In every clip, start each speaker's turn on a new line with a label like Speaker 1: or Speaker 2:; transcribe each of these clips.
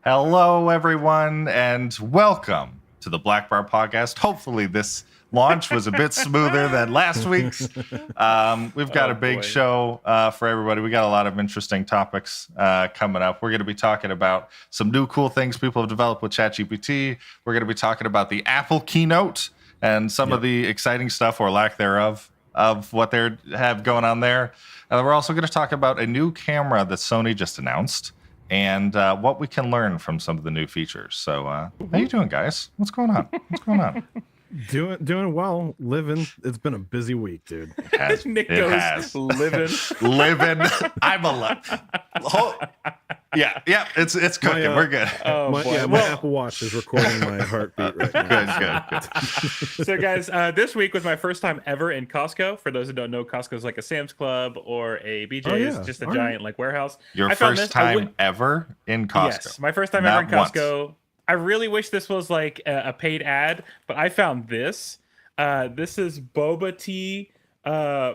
Speaker 1: Hello, everyone, and welcome to the Blackbar podcast. Hopefully, this launch was a bit smoother than last week's. We've got a big show for everybody. We got a lot of interesting topics coming up. We're going to be talking about some new cool things people have developed with ChatGPT. We're going to be talking about the Apple keynote and some of the exciting stuff or lack thereof of what they have going on there. And we're also going to talk about a new camera that Sony just announced and what we can learn from some of the new features. So how you doing, guys? What's going on?
Speaker 2: Doing well, living. It's been a busy week, dude.
Speaker 1: It has.
Speaker 3: Nick
Speaker 1: It
Speaker 3: goes
Speaker 1: has.
Speaker 3: living.
Speaker 1: I'm alive. Yeah. It's cooking. We're good.
Speaker 3: Oh,
Speaker 2: my
Speaker 3: boy.
Speaker 2: Apple Watch is recording my heartbeat right now.
Speaker 1: Good.
Speaker 3: So, guys, this week was my first time ever in Costco. For those who don't know, Costco is like a Sam's Club or a BJ's, just a giant like warehouse.
Speaker 1: Your first time ever in Costco?
Speaker 3: Yes, my first time ever in Costco. I really wish this was like a paid ad, but I found this. This is boba tea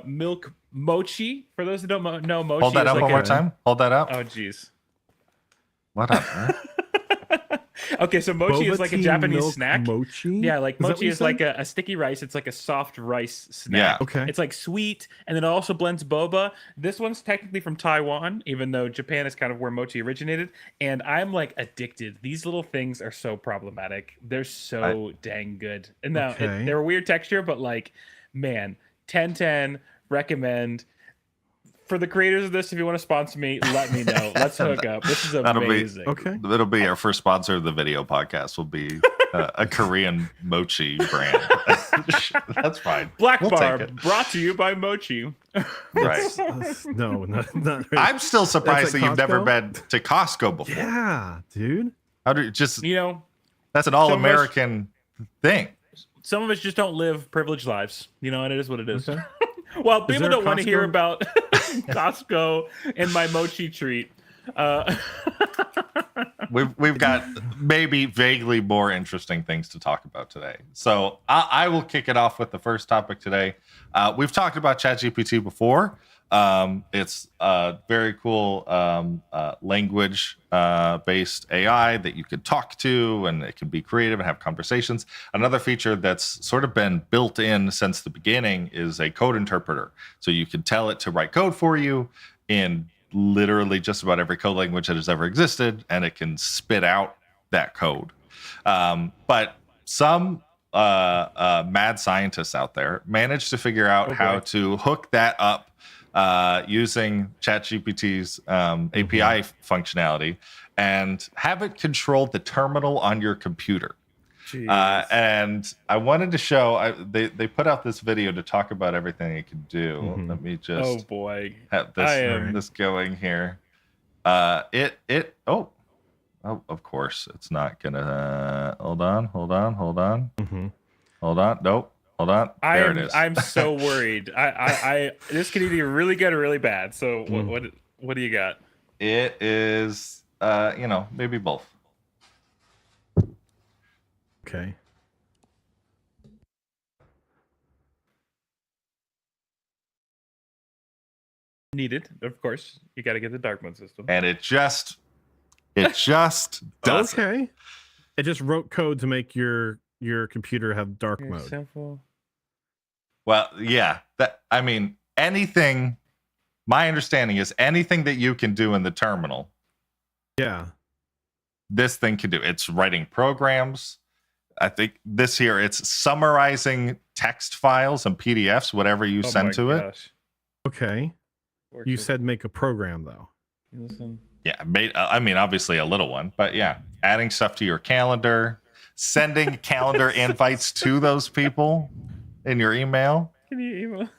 Speaker 3: milk mochi. For those who don't know, mochi.
Speaker 1: Hold that up
Speaker 3: like
Speaker 1: one more time. Hold that up.
Speaker 3: Oh, jeez.
Speaker 1: What up, man?
Speaker 3: Okay, so mochi
Speaker 2: Boba
Speaker 3: is like a
Speaker 2: tea
Speaker 3: Japanese
Speaker 2: milk
Speaker 3: snack.
Speaker 2: Mochi?
Speaker 3: Yeah, like
Speaker 2: Is that what
Speaker 3: mochi
Speaker 2: you
Speaker 3: is
Speaker 2: said?
Speaker 3: like a sticky rice. It's like a soft rice snack.
Speaker 1: Yeah.
Speaker 2: Okay.
Speaker 3: It's like sweet, and then it also blends boba. This one's technically from Taiwan, even though Japan is kind of where mochi originated. And I'm like addicted. These little things are so problematic. They're so dang good. And now they're a weird texture, but like, man, 10/10, recommend. For the creators of this, if you want to sponsor me, let me know. Let's hook up. This is amazing.
Speaker 1: It'll be our first sponsor of the video podcast. Will be a Korean mochi brand. That's fine.
Speaker 3: Blackbar, brought to you by Mochi.
Speaker 1: Right.
Speaker 2: No, not really.
Speaker 1: I'm still surprised
Speaker 2: That's
Speaker 1: that
Speaker 2: at
Speaker 1: you've never
Speaker 2: Costco?
Speaker 1: been to Costco before.
Speaker 2: Yeah, dude.
Speaker 1: How do you just?
Speaker 3: You know,
Speaker 1: That's an all-American thing.
Speaker 3: some of us just don't live privileged lives, and it is what it is.
Speaker 2: Okay.
Speaker 3: Well, people
Speaker 2: there a
Speaker 3: don't want to hear
Speaker 2: Costco?
Speaker 3: about Costco and my mochi treat.
Speaker 1: We've got maybe vaguely more interesting things to talk about today. So I will kick it off with the first topic today. We've talked about ChatGPT before. It's a very cool language based AI that you could talk to, and it can be creative and have conversations. Another feature that's sort of been built in since the beginning is a code interpreter. So you can tell it to write code for you in literally just about every code language that has ever existed, and it can spit out that code. But some mad scientists out there managed to figure out how to hook that up using ChatGPT's API functionality and have it control the terminal on your computer. And I wanted to show, they put out this video to talk about everything it can do. Let me just have this going here. Oh, of course, it's not gonna, hold on. Hold on. Nope. Hold on. There it is.
Speaker 3: I'm so worried. I this could either be really good or really bad. So what do you got?
Speaker 1: It is, maybe both.
Speaker 2: Okay.
Speaker 3: Needed, of course. You got to get the dark mode system.
Speaker 1: And it just does it.
Speaker 2: Okay. It just wrote code to make your computer have dark mode.
Speaker 3: Simple.
Speaker 1: Well, yeah. Anything. My understanding is anything that you can do in the terminal.
Speaker 2: Yeah.
Speaker 1: This thing can do. It's writing programs. I think this here, it's summarizing text files and PDFs, whatever you send to it.
Speaker 2: Okay. You said make a program though.
Speaker 3: Listen.
Speaker 1: Yeah, obviously a little one, but yeah, adding stuff to your calendar, sending calendar invites to those people in your email.
Speaker 3: Can you email?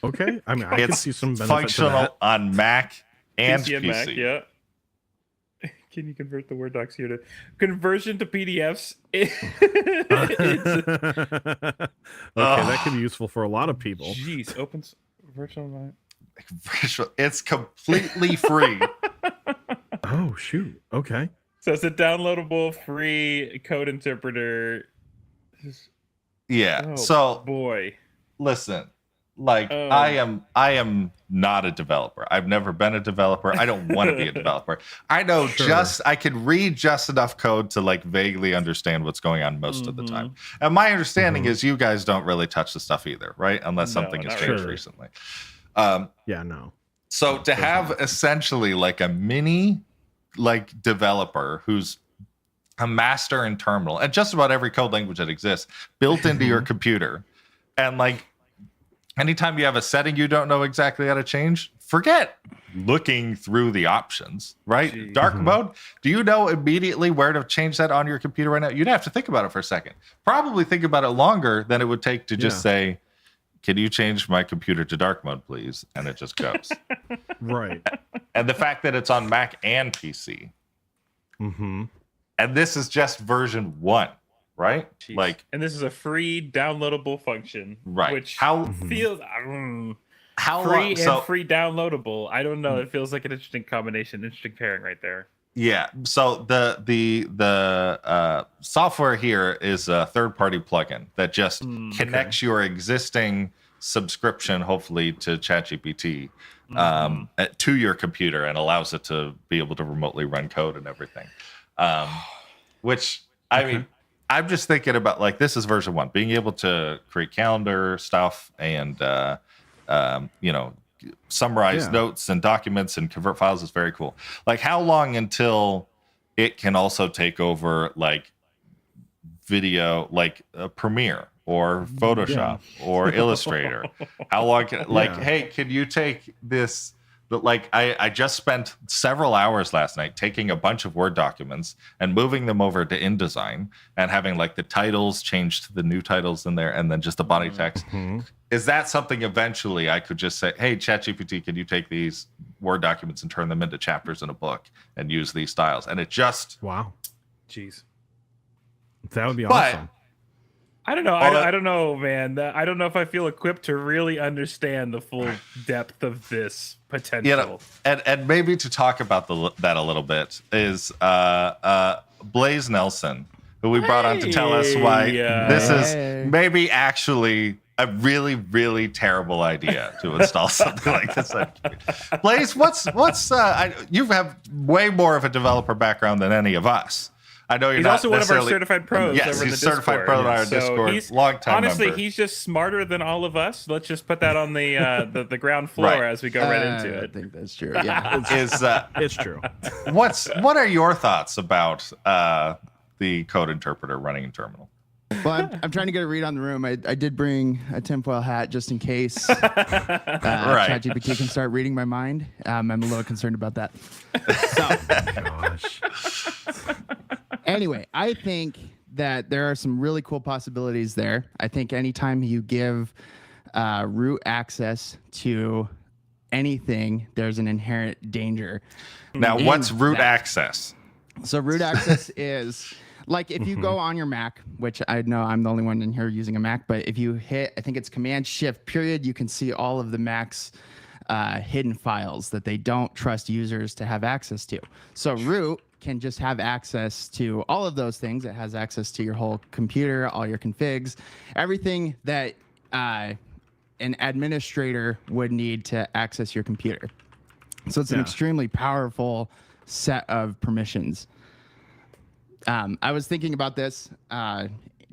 Speaker 2: Okay. I can see some benefit
Speaker 1: functional
Speaker 2: to that.
Speaker 1: on Mac and
Speaker 3: PC.
Speaker 1: PC.
Speaker 3: Mac, yeah. Can you convert the Word docs here to conversion to PDFs?
Speaker 2: Okay, that could be useful for a lot of people.
Speaker 3: Jeez, opens virtual Mac.
Speaker 1: It's completely free.
Speaker 2: Oh shoot. Okay.
Speaker 3: So it's a downloadable free code interpreter.
Speaker 1: Yeah.
Speaker 3: Oh,
Speaker 1: so
Speaker 3: boy.
Speaker 1: listen, Like I am not a developer. I've never been a developer. I don't want to be a developer. I know I can read just enough code to like vaguely understand what's going on most of the time. And my understanding is you guys don't really touch the stuff either, right? Unless something has changed recently.
Speaker 2: No.
Speaker 1: So to have essentially like a mini like developer who's a master in terminal and just about every code language that exists built into your computer, and like anytime you have a setting you don't know exactly how to change, forget looking through the options, right?
Speaker 3: Jeez.
Speaker 1: Dark mode, do you know immediately where to change that on your computer right now? You'd have to think about it for a second. Probably think about it longer than it would take to just say, can you change my computer to dark mode, please? And it just goes.
Speaker 2: Right.
Speaker 1: And the fact that it's on Mac and PC. And this is just version 1. Right?
Speaker 3: Jeez.
Speaker 1: Like,
Speaker 3: and this is a free downloadable function,
Speaker 1: right?
Speaker 3: Which
Speaker 1: free
Speaker 3: feels free downloadable. I don't know. It feels like an interesting combination, interesting pairing right there.
Speaker 1: Yeah. So the software here is a third-party plugin that just connects your existing subscription, hopefully, to ChatGPT to your computer and allows it to be able to remotely run code and everything. Which I mean. I'm just thinking about like this is version 1, being able to create calendar stuff and summarize notes and documents and convert files is very cool. Like how long until it can also take over like video, like Premiere or Photoshop or Illustrator? How long can hey, can you take this? But like I just spent several hours last night taking a bunch of Word documents and moving them over to InDesign and having like the titles changed to the new titles in there and then just the body text. Is that something eventually I could just say, hey, ChatGPT, can you take these Word documents and turn them into chapters in a book and use these styles? And it just
Speaker 3: Jeez,
Speaker 2: that would be awesome.
Speaker 3: I don't know. I don't know, man. I don't know if I feel equipped to really understand the full depth of this potential.
Speaker 1: You know, and maybe to talk about that a little bit is Blaise Nelson, who we brought on to tell us why this is maybe actually a really, really terrible idea to install something like this. Blaise, you have way more of a developer background than any of us. I know
Speaker 3: he's also one of our certified pros.
Speaker 1: Yes, he's certified pro on our Discord. Long time
Speaker 3: honestly,
Speaker 1: member.
Speaker 3: He's just smarter than all of us. Let's just put that on the ground floor as we go right into it.
Speaker 4: I think that's true. Yeah,
Speaker 2: it's true.
Speaker 1: What are your thoughts about the code interpreter running in terminal?
Speaker 4: Well, I'm trying to get a read on the room. I did bring a tinfoil hat just in case ChatGPT can start reading my mind. I'm a little concerned about that. Anyway, I think that there are some really cool possibilities there. I think anytime you give root access to anything, there's an inherent danger.
Speaker 1: Now, what's root access?
Speaker 4: So root access is like if you go on your Mac, which I know I'm the only one in here using a Mac, but if you hit, I think it's Command-Shift-, you can see all of the Mac's hidden files that they don't trust users to have access to. So root can just have access to all of those things. It has access to your whole computer, all your configs, everything that an administrator would need to access your computer. So it's an extremely powerful set of permissions. I was thinking about this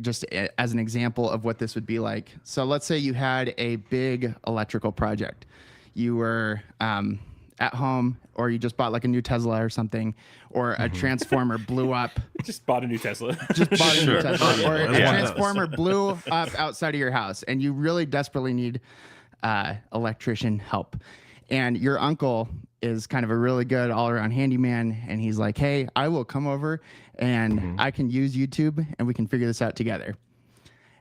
Speaker 4: just as an example of what this would be like. So let's say you had a big electrical project. You were at home, or you just bought like a new Tesla or something, or a transformer blew up.
Speaker 3: Just bought a new Tesla.
Speaker 4: Just bought a new Tesla. Or a transformer blew up outside of your house, and you really desperately need electrician help. And your uncle is kind of a really good all-around handyman, and he's like, hey, I will come over, and I can use YouTube, and we can figure this out together.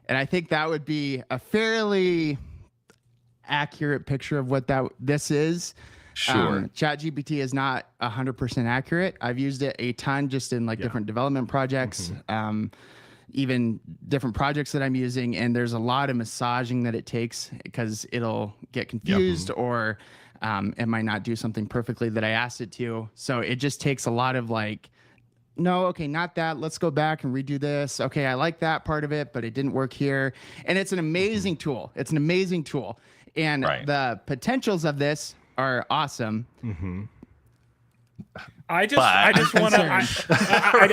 Speaker 4: And I think that would be a accurate picture of what this is.
Speaker 1: Sure.
Speaker 4: ChatGPT is not 100% accurate. I've used it a ton just in different development projects, even different projects that I'm using. And there's a lot of massaging that it takes because it'll get confused or it might not do something perfectly that I asked it to. So it just takes a lot of no, okay, not that. Let's go back and redo this. Okay, I like that part of it, but it didn't work here. And it's an amazing tool. It's an amazing tool. And
Speaker 1: Right.
Speaker 4: the potentials of this are awesome.
Speaker 2: Mm-hmm.
Speaker 3: I just
Speaker 4: I'm
Speaker 3: want to.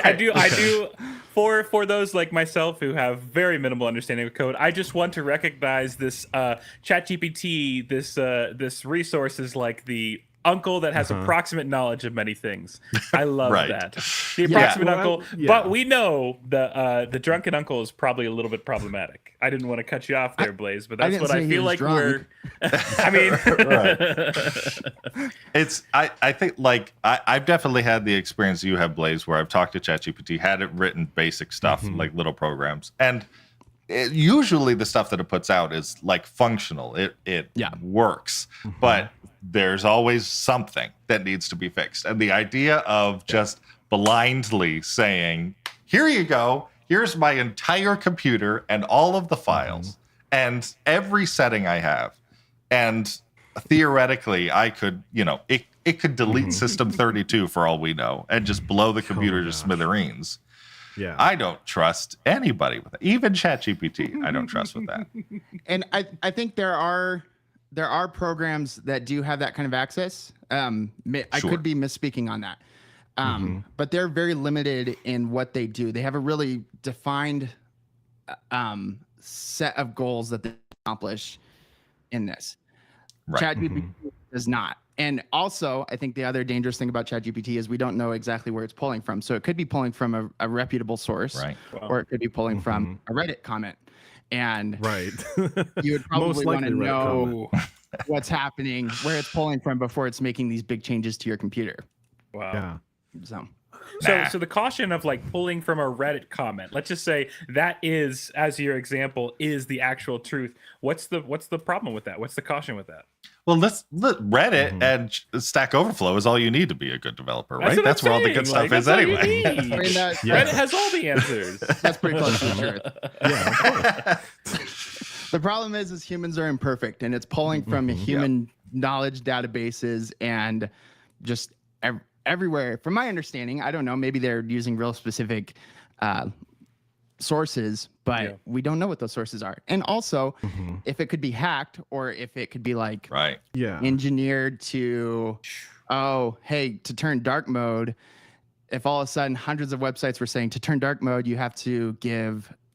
Speaker 3: I do. For those like myself who have very minimal understanding of code, I just want to recognize this ChatGPT. This resource is like the uncle that has approximate knowledge of many things. I love
Speaker 1: Right.
Speaker 3: that. The approximate uncle,
Speaker 2: yeah.
Speaker 3: but we know the drunken uncle is probably a little bit problematic. I didn't want to cut you off there, Blaise, but that's
Speaker 4: didn't
Speaker 3: what
Speaker 4: say
Speaker 3: I
Speaker 4: he
Speaker 3: feel
Speaker 4: was
Speaker 3: like
Speaker 4: drunk.
Speaker 3: I mean,
Speaker 1: It's I think like I've definitely had the experience you have, Blaise, where I've talked to ChatGPT, had it written basic stuff like little programs, and usually the stuff that it puts out is like functional. It works, but there's always something that needs to be fixed. And the idea of just blindly saying, "Here you go. Here's my entire computer and all of the files and every setting I have," and theoretically, I could, it could delete System 32 for all we know and just blow the computer to smithereens.
Speaker 2: Yeah.
Speaker 1: I don't trust anybody with it. Even ChatGPT, I don't trust with that.
Speaker 4: And I think there are programs that do have that kind of access. I
Speaker 1: Sure.
Speaker 4: could be misspeaking on that. But they're very limited in what they do. They have a really defined set of goals that they accomplish in this.
Speaker 1: Right.
Speaker 4: ChatGPT does not. And also, I think the other dangerous thing about ChatGPT is we don't know exactly where it's pulling from. So it could be pulling from a reputable source,
Speaker 1: Right.
Speaker 4: or it could be pulling from a Reddit comment. And
Speaker 2: Right.
Speaker 4: you would probably want to
Speaker 2: likely Reddit
Speaker 4: know what's happening, where it's pulling from before it's making these big changes to your computer.
Speaker 3: wow.
Speaker 2: Yeah.
Speaker 4: So
Speaker 3: So the caution of like pulling from a Reddit comment. Let's just say that is, as your example, is the actual truth. What's the problem with that? What's the caution with that?
Speaker 1: Well, Reddit and Stack Overflow is all you need to be a good developer, right?
Speaker 3: what
Speaker 1: That's
Speaker 3: I'm
Speaker 1: where all the good
Speaker 3: saying.
Speaker 1: stuff
Speaker 3: Like,
Speaker 1: is
Speaker 3: that's all you
Speaker 1: anyway.
Speaker 3: need.
Speaker 4: I mean,
Speaker 3: Reddit has all the answers.
Speaker 4: that's pretty close to the truth.
Speaker 2: Yeah.
Speaker 4: The problem is humans are imperfect, and it's pulling from human knowledge databases and just everywhere. From my understanding, I don't know, maybe they're using real specific sources, but we don't know what those sources are. And also, if it could be hacked, or if it could be like
Speaker 1: Right.
Speaker 2: Yeah.
Speaker 4: engineered to, to turn dark mode. If all of a sudden hundreds of websites were saying to turn dark mode, you have to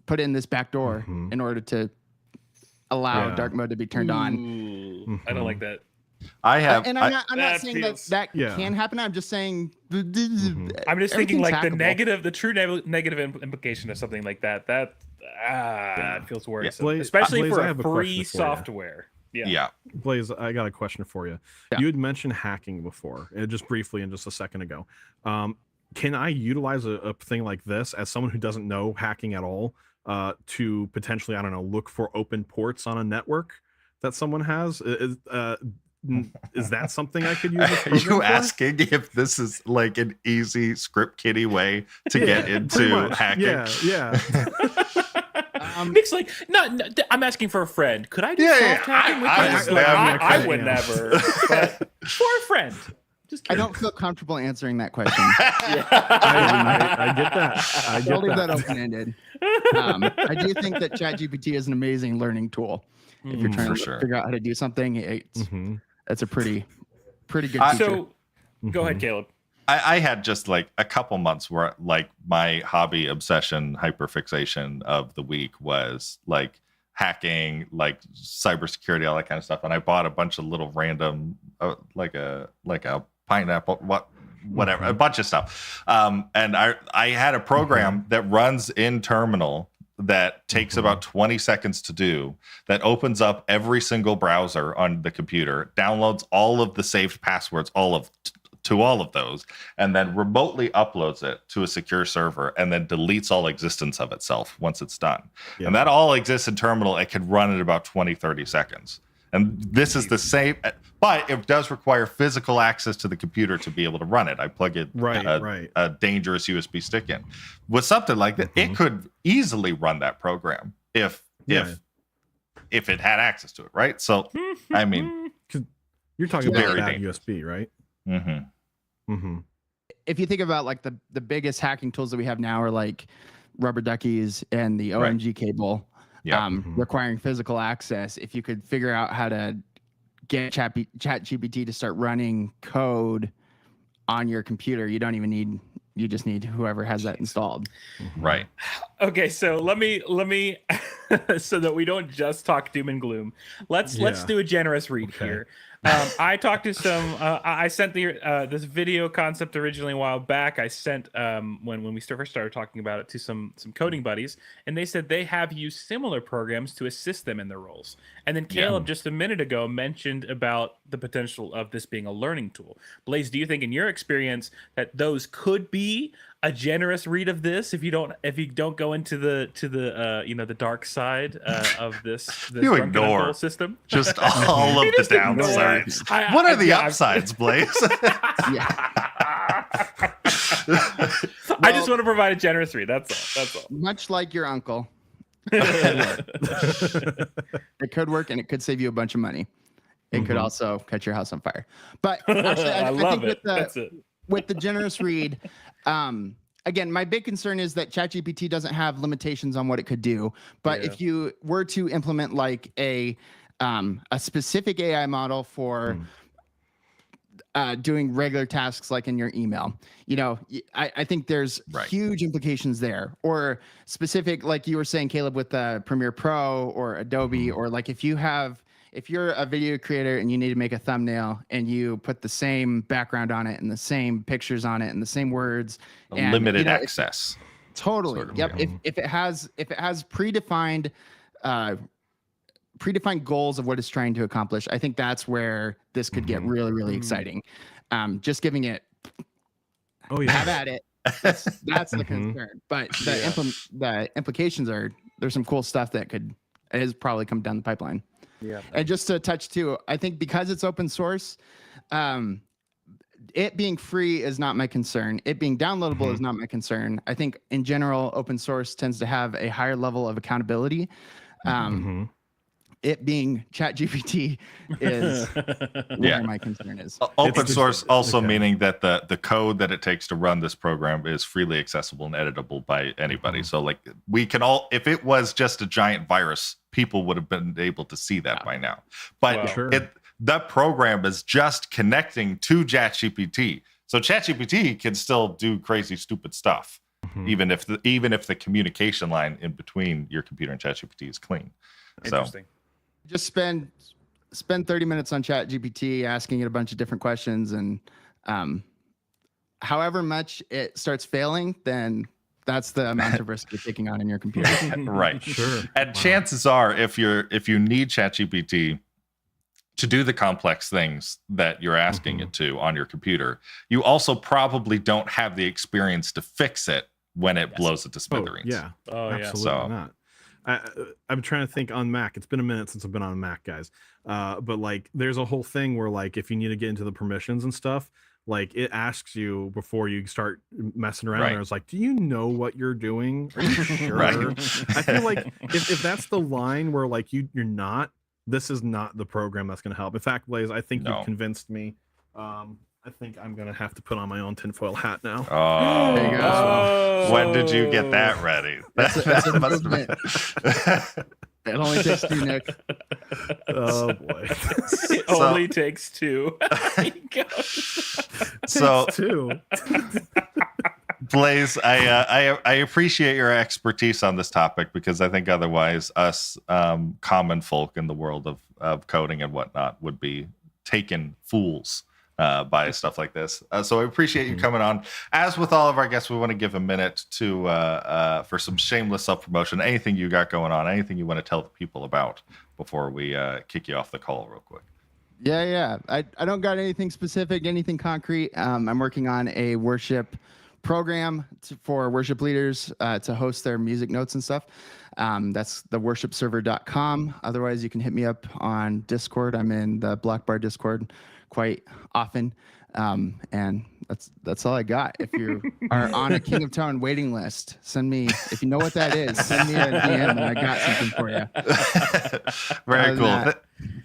Speaker 4: put in this backdoor in order to allow dark mode to be turned on.
Speaker 3: Ooh, I don't like that.
Speaker 1: I have.
Speaker 4: And I'm not
Speaker 3: that
Speaker 4: saying
Speaker 3: feels-
Speaker 4: that
Speaker 2: Yeah.
Speaker 4: can happen. I'm just saying.
Speaker 3: I'm just thinking like the true negative implication of something like that. It feels worrisome,
Speaker 2: Blaise,
Speaker 3: especially
Speaker 2: Blaise,
Speaker 3: for
Speaker 2: I
Speaker 3: a
Speaker 2: have a
Speaker 3: free
Speaker 2: question for you.
Speaker 3: software.
Speaker 1: Yeah.
Speaker 2: Blaise, I got a question for you.
Speaker 4: Yeah.
Speaker 2: You had mentioned hacking before, just briefly and just a second ago. Can I utilize a thing like this as someone who doesn't know hacking at all to potentially, I don't know, look for open ports on a network that someone has? Is that something I could use?
Speaker 1: Are you asking if this is like an easy script kiddie way to get into hacking?
Speaker 2: Yeah.
Speaker 3: Nick's like, no, I'm asking for a friend. Could I do
Speaker 1: Yeah,
Speaker 3: soft hacking with
Speaker 1: I
Speaker 3: this?
Speaker 1: was
Speaker 3: Like,
Speaker 1: never
Speaker 3: I would
Speaker 2: kidding.
Speaker 3: never, but for a friend. Just
Speaker 4: I
Speaker 3: kidding.
Speaker 4: don't feel comfortable answering that question.
Speaker 2: I get that. I
Speaker 4: I'll
Speaker 2: get
Speaker 4: leave that
Speaker 2: that.
Speaker 4: open-ended. I do think that ChatGPT is an amazing learning tool. If you're trying
Speaker 1: For
Speaker 4: to
Speaker 1: sure.
Speaker 4: figure out how to do something, it's a pretty good feature.
Speaker 3: So, go ahead, Caleb.
Speaker 1: I had just like a couple months where like my hobby obsession hyperfixation of the week was like hacking, like cybersecurity, all that kind of stuff. And I bought a bunch of little random like a pineapple, whatever, a bunch of stuff. And I had a program that runs in terminal that takes about 20 seconds to do, that opens up every single browser on the computer, downloads all of the saved passwords, to all of those, and then remotely uploads it to a secure server, and then deletes all existence of itself once it's done.
Speaker 2: Yeah.
Speaker 1: And that all exists in terminal. It can run in about 20, 30 seconds. And this is the same, but it does require physical access to the computer to be able to run it. I plug it a dangerous USB stick in. With something like that, it could easily run that program if it had access to it, right? So, I mean,
Speaker 2: You're talking about
Speaker 1: Very
Speaker 2: bad
Speaker 1: dangerous.
Speaker 2: USB, right?
Speaker 4: If you think about like the biggest hacking tools that we have now are like rubber duckies and the OMG cable.
Speaker 1: Yeah.
Speaker 4: requiring physical access. If you could figure out how to get ChatGPT to start running code on your computer, you don't even need, you just need whoever has that installed.
Speaker 1: Right.
Speaker 3: Okay, so let me so that we don't just talk doom and gloom. Let's do a generous read here. I talked to some. I sent this video concept originally a while back. I sent when we first started talking about it to some coding buddies, and they said they have used similar programs to assist them in their roles. And then Caleb just a minute ago mentioned about the potential of this being a learning tool. Blaise, do you think in your experience that those could be a generous read of this if you don't go into the the dark side of this
Speaker 1: you ignore
Speaker 3: system?
Speaker 1: Just all of the downsides. What are the upsides, Blaise?
Speaker 3: I just want to provide a generous read. That's all.
Speaker 4: Much like your uncle. It could work, and it could save you a bunch of money. It could also catch your house on fire. But actually, I
Speaker 3: love
Speaker 4: think
Speaker 3: it.
Speaker 4: with the generous read, again, my big concern is that ChatGPT doesn't have limitations on what it could do. But if you were to implement like a specific AI model for doing regular tasks like in your email, I think there's huge implications there. Or specific, like you were saying, Caleb, with Premiere Pro or Adobe, or like if you're a video creator and you need to make a thumbnail and you put the same background on it and the same pictures on it and the same words, and
Speaker 1: limited access.
Speaker 4: Totally.
Speaker 1: Sort of,
Speaker 4: yep. If it has predefined goals of what it's trying to accomplish, I think that's where this could get really, really exciting. Just giving it, have at it. That's the concern. But the implications there's some cool stuff that has probably come down the pipeline. Yeah. And just to touch too, I think because it's open source, it being free is not my concern. It being downloadable is not my concern. I think in general, open source tends to have a higher level of accountability. It being ChatGPT is where my concern is.
Speaker 1: Open source also meaning that the code that it takes to run this program is freely accessible and editable by anybody. So like we can all, if it was just a giant virus, people would have been able to see that by now. But the program is just connecting to ChatGPT. So ChatGPT can still do crazy, stupid stuff, even if the communication line in between your computer and ChatGPT is clean.
Speaker 3: Interesting.
Speaker 4: Just spend 30 minutes on ChatGPT asking it a bunch of different questions, and however much it starts failing, then that's the amount of risk you're taking on in your computer.
Speaker 1: Right. Sure. And chances are, if you need ChatGPT to do the complex things that you're asking it to on your computer, you also probably don't have the experience to fix it when it blows it to smithereens.
Speaker 2: Absolutely not. I'm trying to think on Mac. It's been a minute since I've been on a Mac, guys. But like, there's a whole thing where like, if you need to get into the permissions and stuff, like it asks you before you start messing around. And it's like, do you know what you're doing? Are you sure? I feel like if that's the line where like you're not, this is not the program that's going to help. In fact, Blaise, I think you've convinced me. I think I'm going to have to put on my own tinfoil hat now.
Speaker 1: Oh,
Speaker 4: there you go.
Speaker 1: When did you get that ready?
Speaker 4: That's a movement. It only takes two, Nick.
Speaker 2: Oh, boy.
Speaker 3: It only takes two.
Speaker 1: So,
Speaker 2: two.
Speaker 1: Blaise, I appreciate your expertise on this topic, because I think otherwise us common folk in the world of coding and whatnot would be taken fools by stuff like this. So I appreciate you coming on. As with all of our guests, we want to give a minute to for some shameless self-promotion. Anything you got going on, anything you want to tell the people about before we kick you off the call real quick.
Speaker 4: Yeah. I don't got anything specific, anything concrete. I'm working on a worship program for worship leaders to host their music notes and stuff. That's the worshipserver.com. Otherwise, you can hit me up on Discord. I'm in the Blackbar Discord quite often. And that's all I got. If you are on a King of Tone waiting list, send me, if you know what that is, send me a DM and I got something for you.
Speaker 1: Very cool.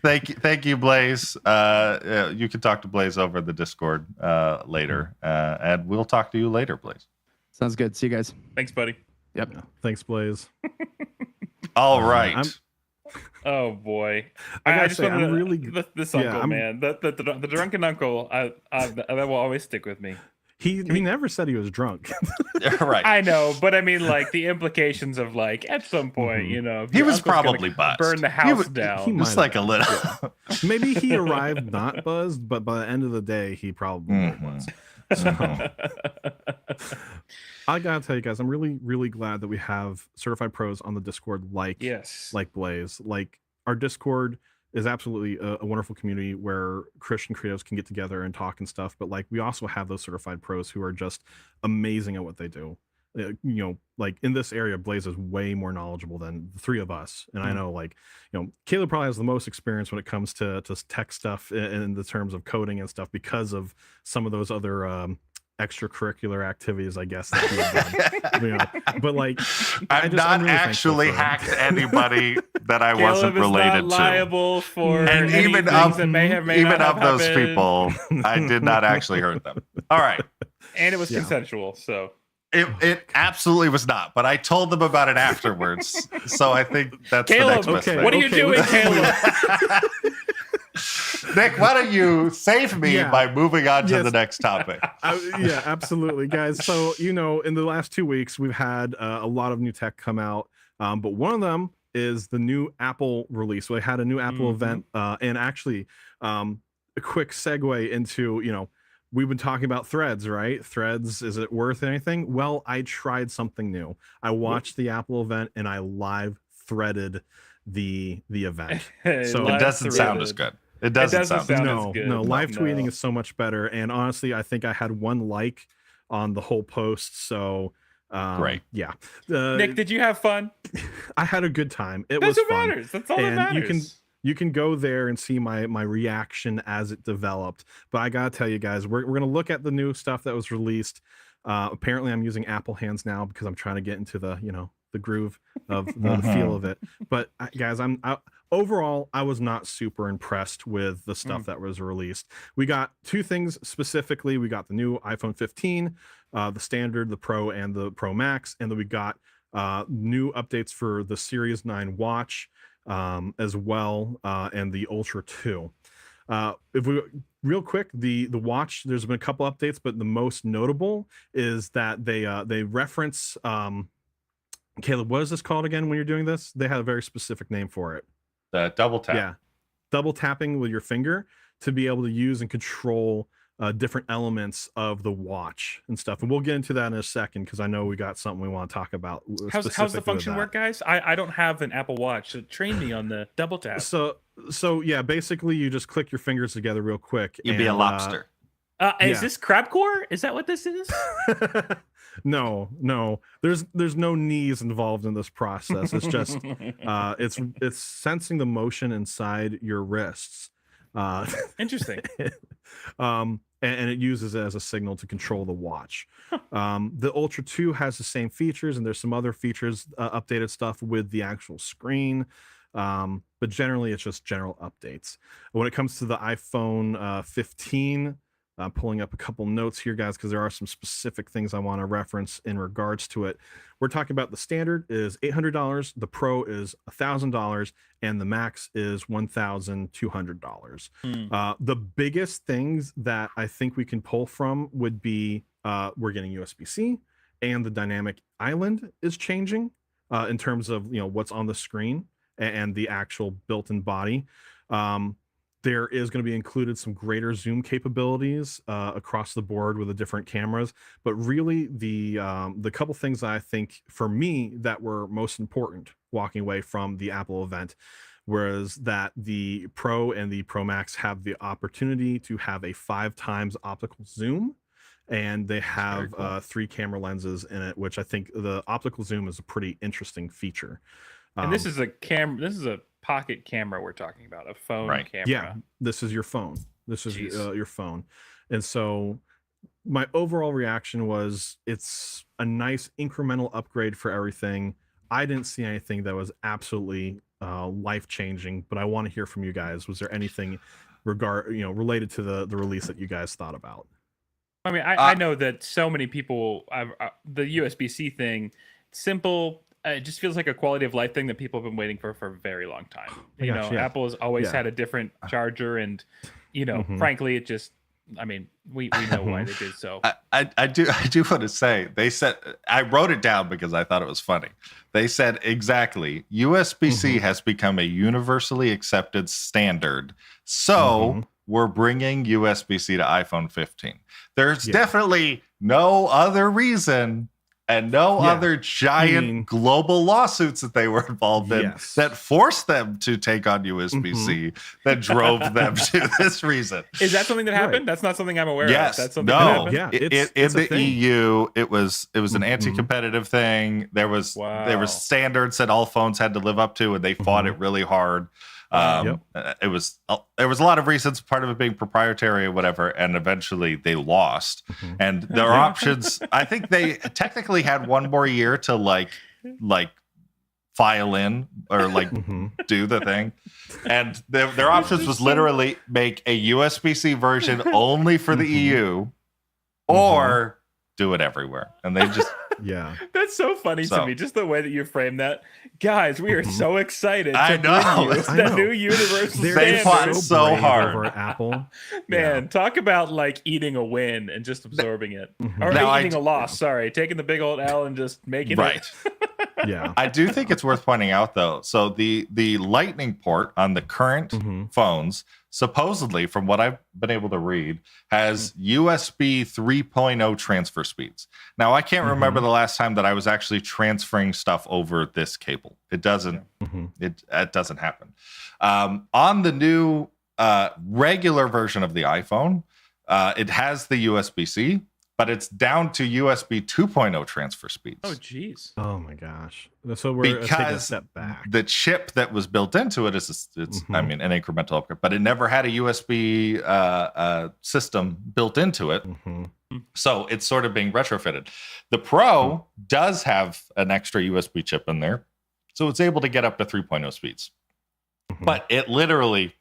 Speaker 1: Thank you, Blaise. You can talk to Blaise over the Discord later, and we'll talk to you later, Blaise.
Speaker 4: Sounds good. See you guys.
Speaker 3: Thanks, buddy.
Speaker 4: Yep.
Speaker 2: Thanks, Blaise.
Speaker 1: All right.
Speaker 3: Oh boy,
Speaker 2: I gotta
Speaker 3: just
Speaker 2: say,
Speaker 3: wanted
Speaker 2: I'm really
Speaker 3: this
Speaker 2: yeah,
Speaker 3: uncle,
Speaker 2: I'm-
Speaker 3: man. The drunken uncle. That will always stick with me.
Speaker 2: he never said he was drunk.
Speaker 1: Right.
Speaker 3: I know, but I mean, like the implications of like at some point,
Speaker 2: Mhm.
Speaker 3: you know, if
Speaker 1: He
Speaker 3: your
Speaker 1: was
Speaker 3: uncle's gonna
Speaker 1: probably buzzed.
Speaker 3: burn the
Speaker 1: He
Speaker 3: house
Speaker 1: was-
Speaker 3: down.
Speaker 2: he
Speaker 1: Just
Speaker 2: might
Speaker 1: like a
Speaker 2: have
Speaker 1: little.
Speaker 2: been, Maybe he arrived not buzzed, but by the end of the day, he probably was. So I gotta tell you guys, I'm really, really glad that we have certified pros on the Discord
Speaker 3: Yes.
Speaker 2: like Blaise. Like our Discord is absolutely a wonderful community where Christian creatives can get together and talk and stuff. But like we also have those certified pros who are just amazing at what they do. Like in this area, Blaise is way more knowledgeable than the three of us. And I know, like, Caleb probably has the most experience when it comes to tech stuff in the terms of coding and stuff because of some of those other extracurricular activities, I guess, that he had done. But like,
Speaker 1: I'm not
Speaker 2: really
Speaker 1: actually
Speaker 2: thankful for
Speaker 1: hacked anybody that I wasn't
Speaker 3: Caleb is
Speaker 1: related
Speaker 3: not liable for
Speaker 1: And
Speaker 3: any
Speaker 1: even
Speaker 3: things
Speaker 1: of-
Speaker 3: that may have may
Speaker 1: Even
Speaker 3: not have
Speaker 1: of those
Speaker 3: happened.
Speaker 1: people, I did not actually hurt them. All right.
Speaker 3: And it was
Speaker 2: Yeah.
Speaker 3: consensual. So
Speaker 1: It absolutely was not, but I told them about it afterwards. So I think that's
Speaker 3: Caleb,
Speaker 1: the next best
Speaker 2: okay,
Speaker 1: thing.
Speaker 3: what are you doing, Caleb?
Speaker 1: Nick, why don't you save me
Speaker 2: Yeah.
Speaker 1: by moving on to
Speaker 2: Yes.
Speaker 1: the next topic?
Speaker 2: Yeah, absolutely, guys. So, in the last 2 weeks, we've had a lot of new tech come out, but one of them is the new Apple release. So they had a new Apple event, and actually, a quick segue into, we've been talking about Threads, right? Threads, is it worth anything? Well, I tried something new. I watched the Apple event and I live threaded the event. So-
Speaker 1: It doesn't sound as good. It doesn't sound as good.
Speaker 3: sound as
Speaker 2: No,
Speaker 3: good.
Speaker 2: no, live
Speaker 3: No.
Speaker 2: tweeting is so much better. And honestly, I think I had one like on the whole post. So
Speaker 1: Great.
Speaker 2: Yeah.
Speaker 3: Nick, did you have fun?
Speaker 2: I had a good time. It
Speaker 3: That's
Speaker 2: was
Speaker 3: what
Speaker 2: fun.
Speaker 3: matters. That's all that
Speaker 2: And
Speaker 3: matters.
Speaker 2: you can go there and see my reaction as it developed. But I gotta tell you guys, we're gonna look at the new stuff that was released. Apparently I'm using Apple hands now because I'm trying to get into the the groove of the feel of it. But guys, overall I was not super impressed with the stuff that was released. We got two things specifically. We got the new iPhone 15, the standard, the Pro, and the Pro Max, and then we got new updates for the Series 9 watch as well, and the Ultra 2. If we real quick, the watch, there's been a couple updates, but the most notable is that they reference Caleb, what is this called again when you're doing this? They have a very specific name for it.
Speaker 1: Double tap.
Speaker 2: Yeah, double tapping with your finger to be able to use and control different elements of the watch and stuff. And we'll get into that in a second because I know we got something we want to talk about.
Speaker 3: How's the
Speaker 2: specifically with
Speaker 3: function
Speaker 2: that.
Speaker 3: work, guys? I don't have an Apple Watch, so train me on the double tap.
Speaker 2: So yeah, basically you just click your fingers together real quick.
Speaker 1: You'd be a lobster.
Speaker 3: Is
Speaker 2: yeah.
Speaker 3: this crabcore? Is that what this is?
Speaker 2: No, there's no knees involved in this process. It's just it's sensing the motion inside your wrists.
Speaker 3: Interesting.
Speaker 2: And it uses it as a signal to control the watch. The Ultra 2 has the same features, and there's some other features, updated stuff with the actual screen. But generally, it's just general updates. When it comes to the iPhone 15, pulling up a couple notes here, guys, because there are some specific things I want to reference in regards to it. We're talking about the standard is $800, the Pro is $1,000, and the Max is $1,200. The biggest things that I think we can pull from would be we're getting USB-C, and the dynamic island is changing in terms of what's on the screen and the actual built-in body. There is going to be included some greater zoom capabilities across the board with the different cameras. But really, the couple things that I think for me that were most important walking away from the Apple event was that the Pro and the Pro Max have the opportunity to have a 5 times optical zoom, and they have
Speaker 1: cool.
Speaker 2: 3 camera lenses in it, which I think the optical zoom is a pretty interesting feature.
Speaker 3: And this is a camera. This is a pocket camera we're talking about, a phone camera.
Speaker 2: Yeah, this is your phone. This is
Speaker 3: Jeez.
Speaker 2: your phone. And so my overall reaction was it's a nice incremental upgrade for everything. I didn't see anything that was absolutely life-changing, but I want to hear from you guys. Was there anything related to the release that you guys thought about?
Speaker 3: I mean, I know that so many people, the USB-C thing, simple, it just feels like a quality of life thing that people have been waiting for a very long time. You know,
Speaker 2: yeah.
Speaker 3: Apple has always
Speaker 2: Yeah.
Speaker 3: had a different charger, and you know, frankly, it just. I mean, we know why they did so.
Speaker 1: I do want to say they said I wrote it down because I thought it was funny. They said exactly USB-C has become a universally accepted standard, so we're bringing USB-C to iPhone 15. There's definitely no other reason and no other giant global lawsuits that they were involved in that forced them to take on USB-C that drove them to this reason.
Speaker 3: Is that something that happened? That's not something I'm aware of. That's something
Speaker 1: that
Speaker 3: happened?
Speaker 2: Yeah,
Speaker 1: in the EU, it was an anti-competitive thing. There was standards that all phones had to live up to, and they fought it really hard. There was a lot of reasons, part of it being proprietary or whatever, and eventually they lost. And their options, I think they technically had one more year to like file in or like do the thing. And their options was literally make a USB-C version only for the EU or do it everywhere. And they just
Speaker 3: that's so funny to me, just the way that you frame that. Guys, we are so excited to
Speaker 1: know
Speaker 3: bring you the new universal
Speaker 1: they
Speaker 3: standard.
Speaker 1: fought so hard
Speaker 2: over Apple.
Speaker 3: Man, talk about like eating a win and just absorbing it, or eating a loss. Sorry, taking the big old L and just making it.
Speaker 2: Yeah,
Speaker 1: I do think it's worth pointing out though. So the Lightning port on the current phones, supposedly, from what I've been able to read, has USB 3.0 transfer speeds. Now, I can't remember the last time that I was actually transferring stuff over this cable. It doesn't. It doesn't happen. On the new regular version of the iPhone, it has the USB-C, but it's down to USB 2.0 transfer speeds.
Speaker 3: Oh, geez.
Speaker 2: Oh my gosh. So we're taking a step back.
Speaker 1: The chip that was built into it is I mean, an incremental upgrade, but it never had a USB system built into it. So it's sort of being retrofitted. The Pro does have an extra USB chip in there, so it's able to get up to 3.0 speeds. But it literally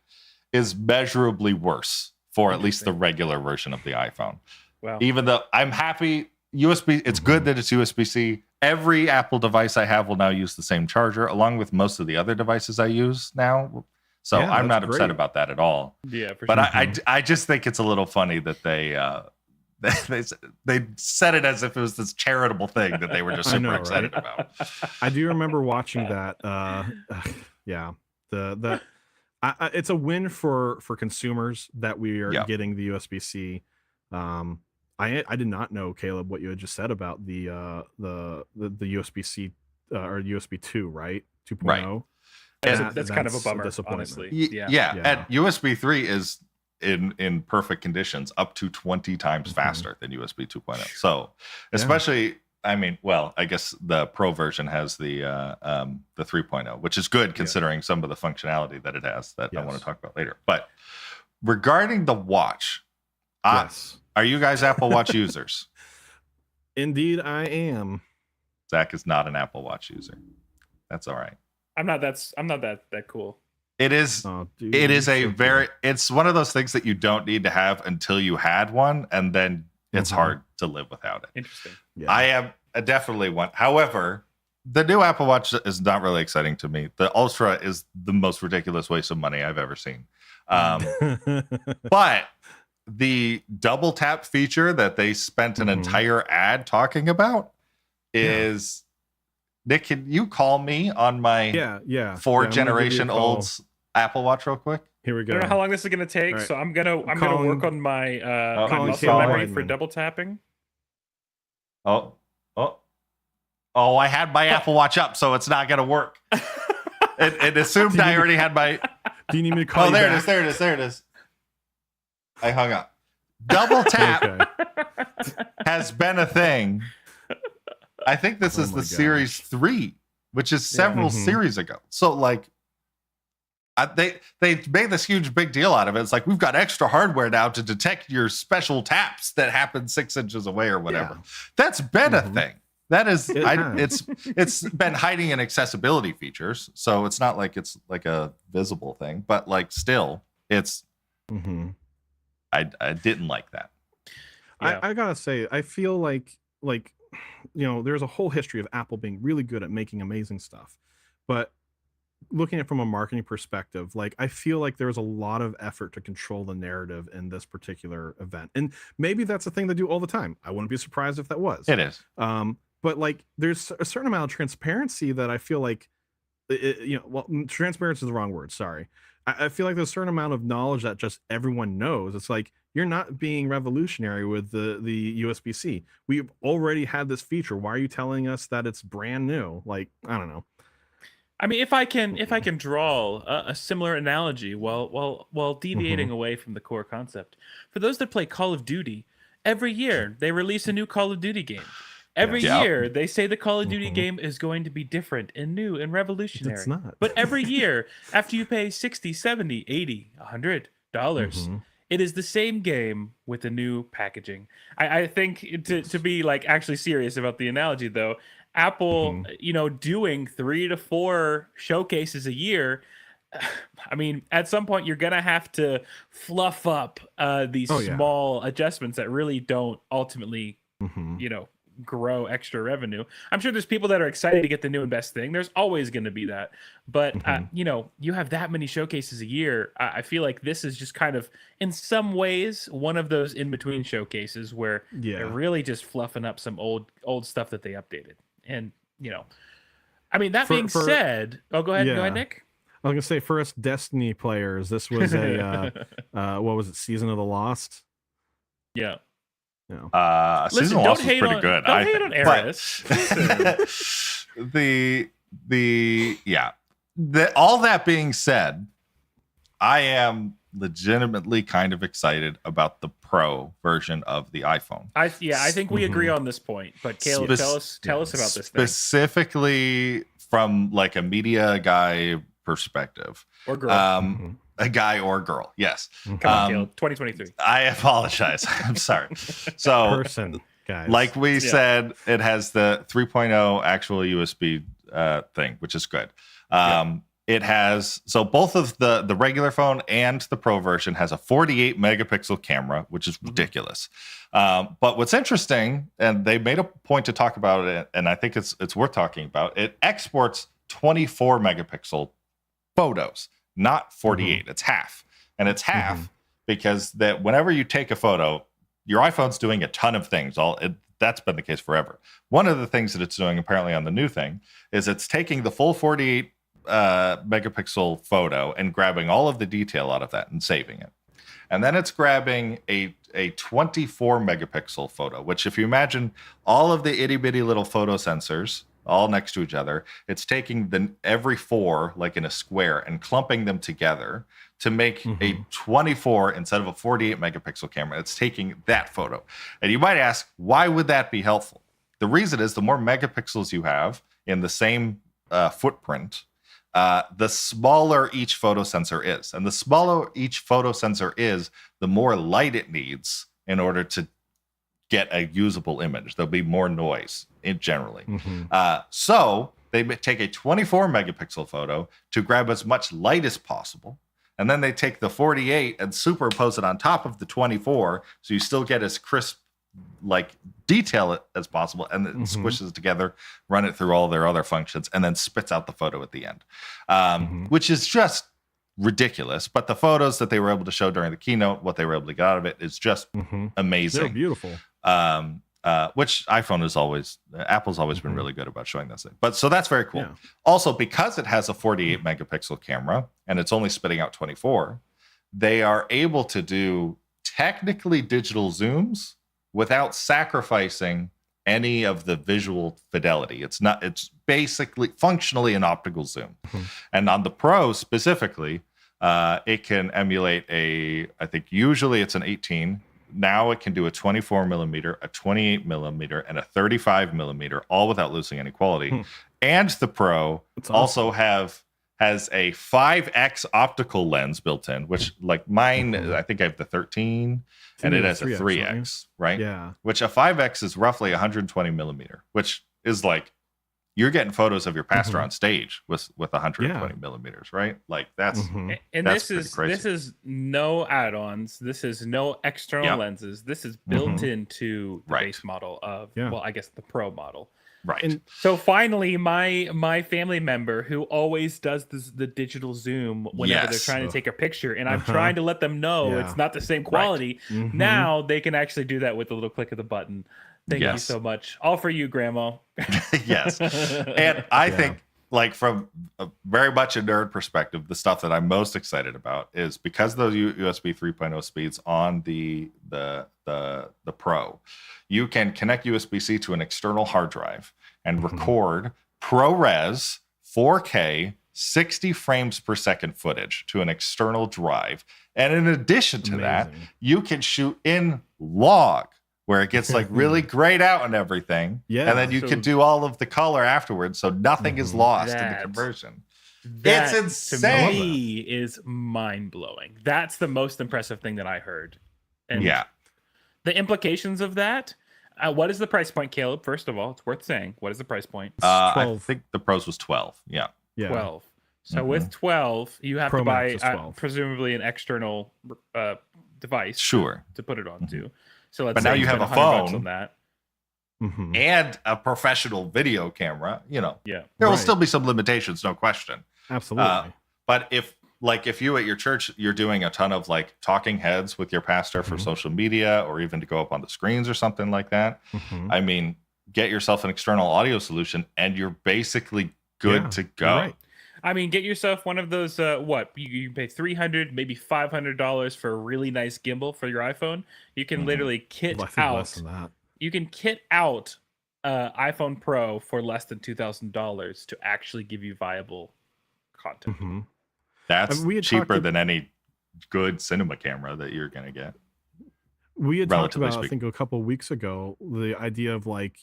Speaker 1: is measurably worse for at least the regular version of the iPhone.
Speaker 3: Wow.
Speaker 1: Even though I'm happy, USB, it's good that it's USB-C. Every Apple device I have will now use the same charger, along with most of the other devices I use now. So I'm not upset about that at all.
Speaker 3: Yeah, for
Speaker 1: but
Speaker 3: sure.
Speaker 1: I just think it's a little funny that they said it as if it was this charitable thing that they were just super excited about.
Speaker 2: I do remember watching that. It's a win for consumers that we are getting the USB-C. I did not know, Caleb, what you had just said about the USB-C or USB 2, right? 2.0.
Speaker 3: That's kind of a bummer, honestly.
Speaker 1: And USB 3 is in perfect conditions up to 20 times faster than USB 2.0. So especially, I mean, well, I guess the Pro version has the 3.0, which is good considering some of the functionality that it has that I want to talk about later. But regarding the watch, are you guys Apple Watch users?
Speaker 2: Indeed, I am.
Speaker 1: Zach is not an Apple Watch user. That's all right.
Speaker 3: I'm not that cool.
Speaker 1: It is.
Speaker 2: Oh, dude,
Speaker 1: it is a very. It's one of those things that you don't need to have until you had one, and then it's hard to live without it.
Speaker 3: Interesting.
Speaker 1: Yeah. I am definitely one. However, the new Apple Watch is not really exciting to me. The Ultra is the most ridiculous waste of money I've ever seen. But the double tap feature that they spent an entire ad talking about is Nick, can you call me on my 4-generation old Apple Watch real quick?
Speaker 2: Here we go.
Speaker 3: I don't know how long this is gonna take,
Speaker 2: right.
Speaker 3: so I'm gonna work on my my muscle memory for double tapping.
Speaker 1: Oh, I had my Apple Watch up, so it's not gonna work. It assumed I already had my.
Speaker 2: Do you need me to call you
Speaker 1: there
Speaker 2: back?
Speaker 1: There it is. I hung up. Double tap has been a thing. I think this is the Series 3, which is several series ago. So like, they made this huge big deal out of it. It's like, we've got extra hardware now to detect your special taps that happen 6 inches away or whatever. Yeah. That's been a thing. That is, it's been hiding in accessibility features. So it's not like it's like a visible thing, but like still it's, I didn't like that.
Speaker 2: Yeah. I gotta say, I feel like there's a whole history of Apple being really good at making amazing stuff, but looking at it from a marketing perspective, like I feel like there's a lot of effort to control the narrative in this particular event, and maybe that's a thing they do all the time. I wouldn't be surprised if that was.
Speaker 1: It is.
Speaker 2: But like there's a certain amount of transparency that I feel like transparency is the wrong word, sorry. I feel like there's a certain amount of knowledge that just everyone knows. It's like you're not being revolutionary with the USB-C. We've already had this feature. Why are you telling us that it's brand new? Like, I don't know.
Speaker 3: I mean, if I can draw a similar analogy while deviating away from the core concept, for those that play Call of Duty, every year they release a new Call of Duty game. Every year they say the Call of Duty game is going to be different and new and revolutionary.
Speaker 2: It's not.
Speaker 3: But every year, after you pay $60, $70, $80, $100, it is the same game with a new packaging. I think to be like actually serious about the analogy though, Apple, doing 3 to 4 showcases a year. I mean, at some point you're gonna have to fluff up these small adjustments that really don't ultimately, grow extra revenue. I'm sure there's people that are excited to get the new and best thing. There's always going to be that, but you have that many showcases a year. I feel like this is just kind of, in some ways, one of those in between showcases where they're really just fluffing up some old stuff that they updated. And I mean, that being said, go ahead, Nick.
Speaker 2: I was gonna say, for us Destiny players, this was a what was it, Season of the Lost?
Speaker 3: Yeah.
Speaker 1: Season Lost was pretty good.
Speaker 3: Don't hate on Eris.
Speaker 1: All that being said, I am legitimately kind of excited about the Pro version of the iPhone.
Speaker 3: I think we agree on this point. But Caleb, tell us about this thing.
Speaker 1: Specifically from like a media guy perspective.
Speaker 3: Or girl.
Speaker 1: A guy or girl, yes.
Speaker 3: Come on, Caleb. 2023.
Speaker 1: I apologize. I'm sorry. So,
Speaker 2: person, guys.
Speaker 1: Like we said, it has the 3.0 actual USB thing, which is good. It has, so both of the regular phone and the Pro version has a 48 megapixel camera, which is ridiculous. But what's interesting, and they made a point to talk about it, and I think it's worth talking about, it exports 24 megapixel photos. Not 48. It's half. And it's half because that whenever you take a photo, your iPhone's doing a ton of things. That's been the case forever. One of the things that it's doing apparently on the new thing is it's taking the full 48 megapixel photo and grabbing all of the detail out of that and saving it. And then it's grabbing a 24 megapixel photo, which if you imagine all of the itty bitty little photo sensors all next to each other, it's taking every 4 like in a square and clumping them together to make a 24 instead of a 48 megapixel camera. It's taking that photo. And you might ask, why would that be helpful? The reason is the more megapixels you have in the same footprint, the smaller each photo sensor is. And the smaller each photo sensor is, the more light it needs in order to get a usable image. There'll be more noise generally. So they take a 24 megapixel photo to grab as much light as possible. And then they take the 48 and superimpose it on top of the 24. So you still get as crisp like detail as possible, and it squishes it together, run it through all their other functions, and then spits out the photo at the end, which is just ridiculous. But the photos that they were able to show during the keynote, what they were able to get out of it, is just amazing.
Speaker 2: They're beautiful.
Speaker 1: Which Apple's always been really good about showing this thing. But so that's very cool. Also, because it has a 48 megapixel camera and it's only spitting out 24, they are able to do technically digital zooms without sacrificing any of the visual fidelity. It's basically functionally an optical zoom. And on the Pro specifically, it can emulate I think usually it's an 18. Now it can do a 24 millimeter, a 28 millimeter, and a 35 millimeter, all without losing any quality. And the Pro also has a 5x optical lens built in, which like mine, I think I have the 13, and it has a 3x, right?
Speaker 2: Yeah.
Speaker 1: Which a 5x is roughly 120 millimeter, which is like, you're getting photos of your pastor
Speaker 2: Mhm.
Speaker 1: on stage with 120 millimeters, right? Like that's
Speaker 2: Mhm.
Speaker 3: And
Speaker 1: That's
Speaker 3: this
Speaker 1: pretty
Speaker 3: is
Speaker 1: crazy.
Speaker 3: no add-ons. This is no external
Speaker 1: Yep.
Speaker 3: lenses. This is built
Speaker 2: Mhm.
Speaker 3: into the
Speaker 1: Right.
Speaker 3: base model of
Speaker 2: Yeah.
Speaker 3: well, I guess the Pro model.
Speaker 1: right.
Speaker 2: And
Speaker 3: So finally, my family member who always does the digital zoom whenever they're
Speaker 1: Yes.
Speaker 3: trying to
Speaker 2: Ugh.
Speaker 3: take a picture, and I'm
Speaker 2: Uh-huh.
Speaker 3: trying to let them know
Speaker 2: Yeah.
Speaker 3: it's not the same quality.
Speaker 2: Mhm.
Speaker 3: Now they can actually do that with a little click of the button. Thank you
Speaker 1: Yes.
Speaker 3: so much. All for you, Grandma.
Speaker 1: Yes. And I
Speaker 2: Yeah.
Speaker 1: think, like, from a very much a nerd perspective, the stuff that I'm most excited about is because those USB 3.0 speeds on the Pro, you can connect USB-C to an external hard drive and
Speaker 2: Mhm.
Speaker 1: record ProRes 4K 60 frames per second footage to an external drive. And in addition to that,
Speaker 2: Amazing.
Speaker 1: you can shoot in log where it gets like really grayed out and everything.
Speaker 2: Yeah.
Speaker 1: And then you
Speaker 3: So-
Speaker 1: can do all of the color afterwards. So nothing is
Speaker 2: Mhm.
Speaker 1: lost in the
Speaker 3: That-
Speaker 1: conversion.
Speaker 3: That
Speaker 1: insane.
Speaker 3: to me is mind blowing. That's the most impressive thing that I heard. And
Speaker 1: Yeah.
Speaker 3: the implications of that. What is the price point, Caleb? First of all, it's worth saying. What is the price point?
Speaker 1: I
Speaker 2: 12.
Speaker 1: think the pros was 12. Yeah.
Speaker 2: Yeah.
Speaker 3: 12. So
Speaker 1: Mhm.
Speaker 3: with 12, you have
Speaker 2: Pro
Speaker 3: to buy
Speaker 2: Max is 12.
Speaker 3: presumably an external device
Speaker 1: Sure.
Speaker 3: to put it onto. So let's
Speaker 1: But
Speaker 3: say
Speaker 1: now you have
Speaker 3: spend
Speaker 1: a
Speaker 3: $100 on
Speaker 1: phone.
Speaker 3: that.
Speaker 2: Mhm.
Speaker 1: And a professional video camera,
Speaker 3: Yeah.
Speaker 1: there will
Speaker 2: Right.
Speaker 1: still be some limitations, no question.
Speaker 2: Absolutely.
Speaker 1: But if you at your church, you're doing a ton of like talking heads with your pastor for
Speaker 2: Mhm.
Speaker 1: social media or even to go up on the screens or something like that,
Speaker 2: Mhm.
Speaker 1: I mean, get yourself an external audio solution and you're basically good
Speaker 2: Yeah,
Speaker 1: to
Speaker 2: you're
Speaker 1: go.
Speaker 2: right.
Speaker 3: I mean, get yourself one of those. You can pay $300, maybe $500 for a really nice gimbal for your iPhone. You can
Speaker 1: Mhm.
Speaker 3: literally kit
Speaker 2: Well, I think less
Speaker 3: out.
Speaker 2: than that.
Speaker 3: You can kit out iPhone Pro for less than $2,000 to actually give you viable content.
Speaker 2: Mhm.
Speaker 1: That's
Speaker 2: we had
Speaker 1: cheaper
Speaker 2: talked-
Speaker 1: than any good cinema camera that you're going to get.
Speaker 2: We had talked
Speaker 1: Relatively
Speaker 2: about, I
Speaker 1: speaking.
Speaker 2: think, a couple of weeks ago, the idea of like,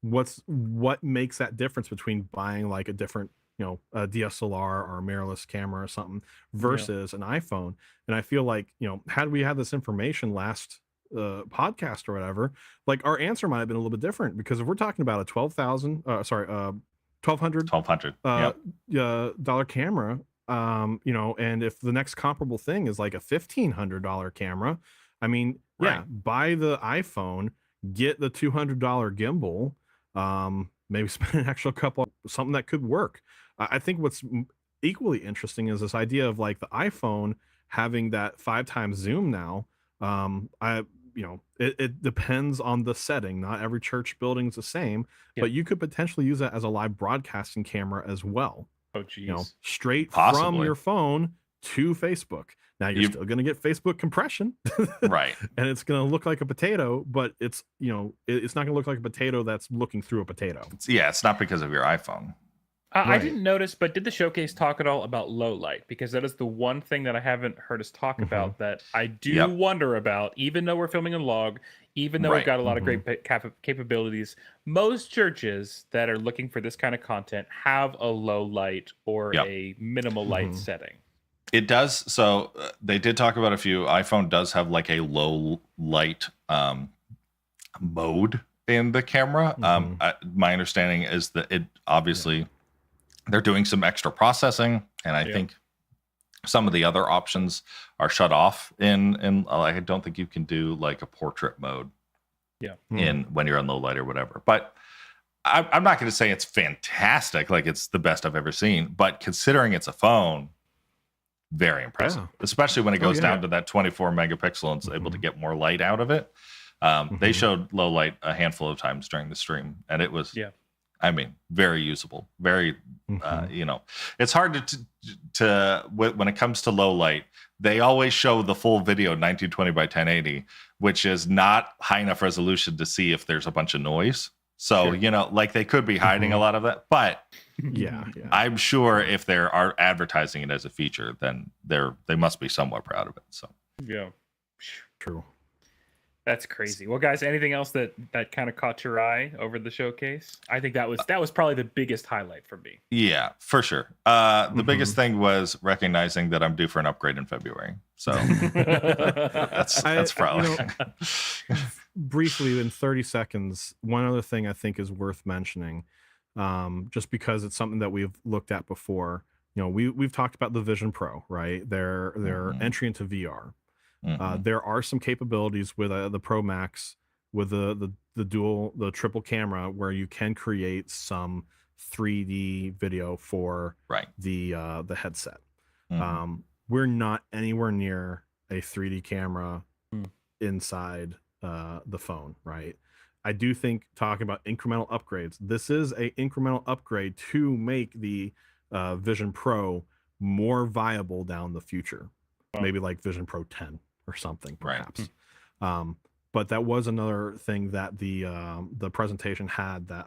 Speaker 2: what makes that difference between buying like a different, a DSLR or a mirrorless camera or something versus an iPhone. And I feel like, had we had this information last podcast or whatever, like our answer might have been a little bit different, because if we're talking about a $1,200
Speaker 1: $1,200.
Speaker 2: dollar camera, and if the next comparable thing is like a $1,500 camera, I mean, yeah,
Speaker 1: Right.
Speaker 2: buy the iPhone, get the $200 gimbal, maybe spend an extra couple, something that could work. I think what's equally interesting is this idea of like the iPhone having that 5 times zoom now. It depends on the setting. Not every church building is the same,
Speaker 3: Yeah.
Speaker 2: but you could potentially use that as a live broadcasting camera as well.
Speaker 3: Oh, geez.
Speaker 2: Straight from
Speaker 1: Possibly.
Speaker 2: your phone to Facebook. Now you're still going to get Facebook compression,
Speaker 1: Right.
Speaker 2: and it's going to look like a potato, but it's it's not going to look like a potato that's looking through a potato.
Speaker 1: It's not because of your iPhone.
Speaker 3: I
Speaker 2: Right.
Speaker 3: didn't notice, but did the showcase talk at all about low light? Because that is the one thing that I haven't heard us talk about that I do
Speaker 1: Yep.
Speaker 3: wonder about, even though we're filming a log, even though we've
Speaker 1: Right.
Speaker 3: got a lot of great capabilities. Most churches that are looking for this kind of content have a low light or
Speaker 1: Yep.
Speaker 3: a minimal light
Speaker 2: Mhm.
Speaker 3: setting.
Speaker 1: It does. So they did talk about a few. iPhone does have like a low light mode in the camera. My understanding is that it obviously they're doing some extra processing, and I
Speaker 3: Yeah.
Speaker 1: think some of the other options are shut off in I don't think you can do like a portrait mode in when you're on low light or whatever. But I'm not going to say it's fantastic, like it's the best I've ever seen, but considering it's a phone, very impressive, especially when it goes down to that 24 megapixel and it's able to get more light out of it. They showed low light a handful of times during the stream, and it was, I mean, very usable, very, it's hard to when it comes to low light, they always show the full video 1920 by 1080, which is not high enough resolution to see if there's a bunch of noise. So, like they could be hiding a lot of that, but
Speaker 2: Yeah.
Speaker 1: I'm sure if they are advertising it as a feature, then they must be somewhat proud of it. So
Speaker 3: Yeah.
Speaker 2: True.
Speaker 3: That's crazy. Well, guys, anything else that kind of caught your eye over the showcase? I think that was probably the biggest highlight for me.
Speaker 1: yeah, for sure. The biggest thing was recognizing that I'm due for an upgrade in February. So that's probably
Speaker 2: briefly in 30 seconds. One other thing I think is worth mentioning. just because it's something that we've looked at before. We've talked about the Vision Pro, right? Their entry into VR. There are some capabilities with the Pro Max with the triple camera where you can create some 3D video for the headset. We're not anywhere near a 3D camera inside the phone, right? I do think talking about incremental upgrades, this is a incremental upgrade to make the Vision Pro more viable down the future. Maybe like Vision Pro 10 or something, perhaps. But that was another thing that the presentation had that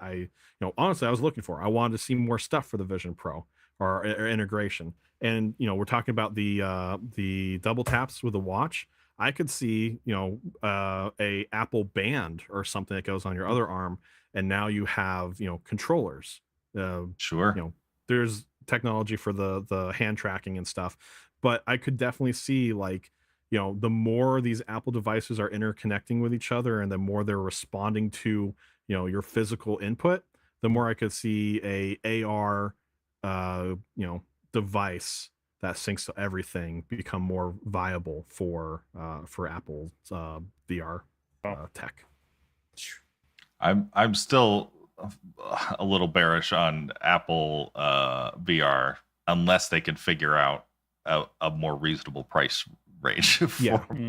Speaker 2: honestly I was looking for. I wanted to see more stuff for the Vision Pro or integration. And we're talking about the double taps with the watch. I could see a Apple Band or something that goes on your other arm, and now you have controllers.
Speaker 1: Sure.
Speaker 2: There's technology for the hand tracking and stuff, but I could definitely see the more these Apple devices are interconnecting with each other and the more they're responding to your physical input, the more I could see a AR device that syncs to everything become more viable for Apple's VR tech.
Speaker 1: I'm still a little bearish on Apple VR unless they can figure out a more reasonable price range.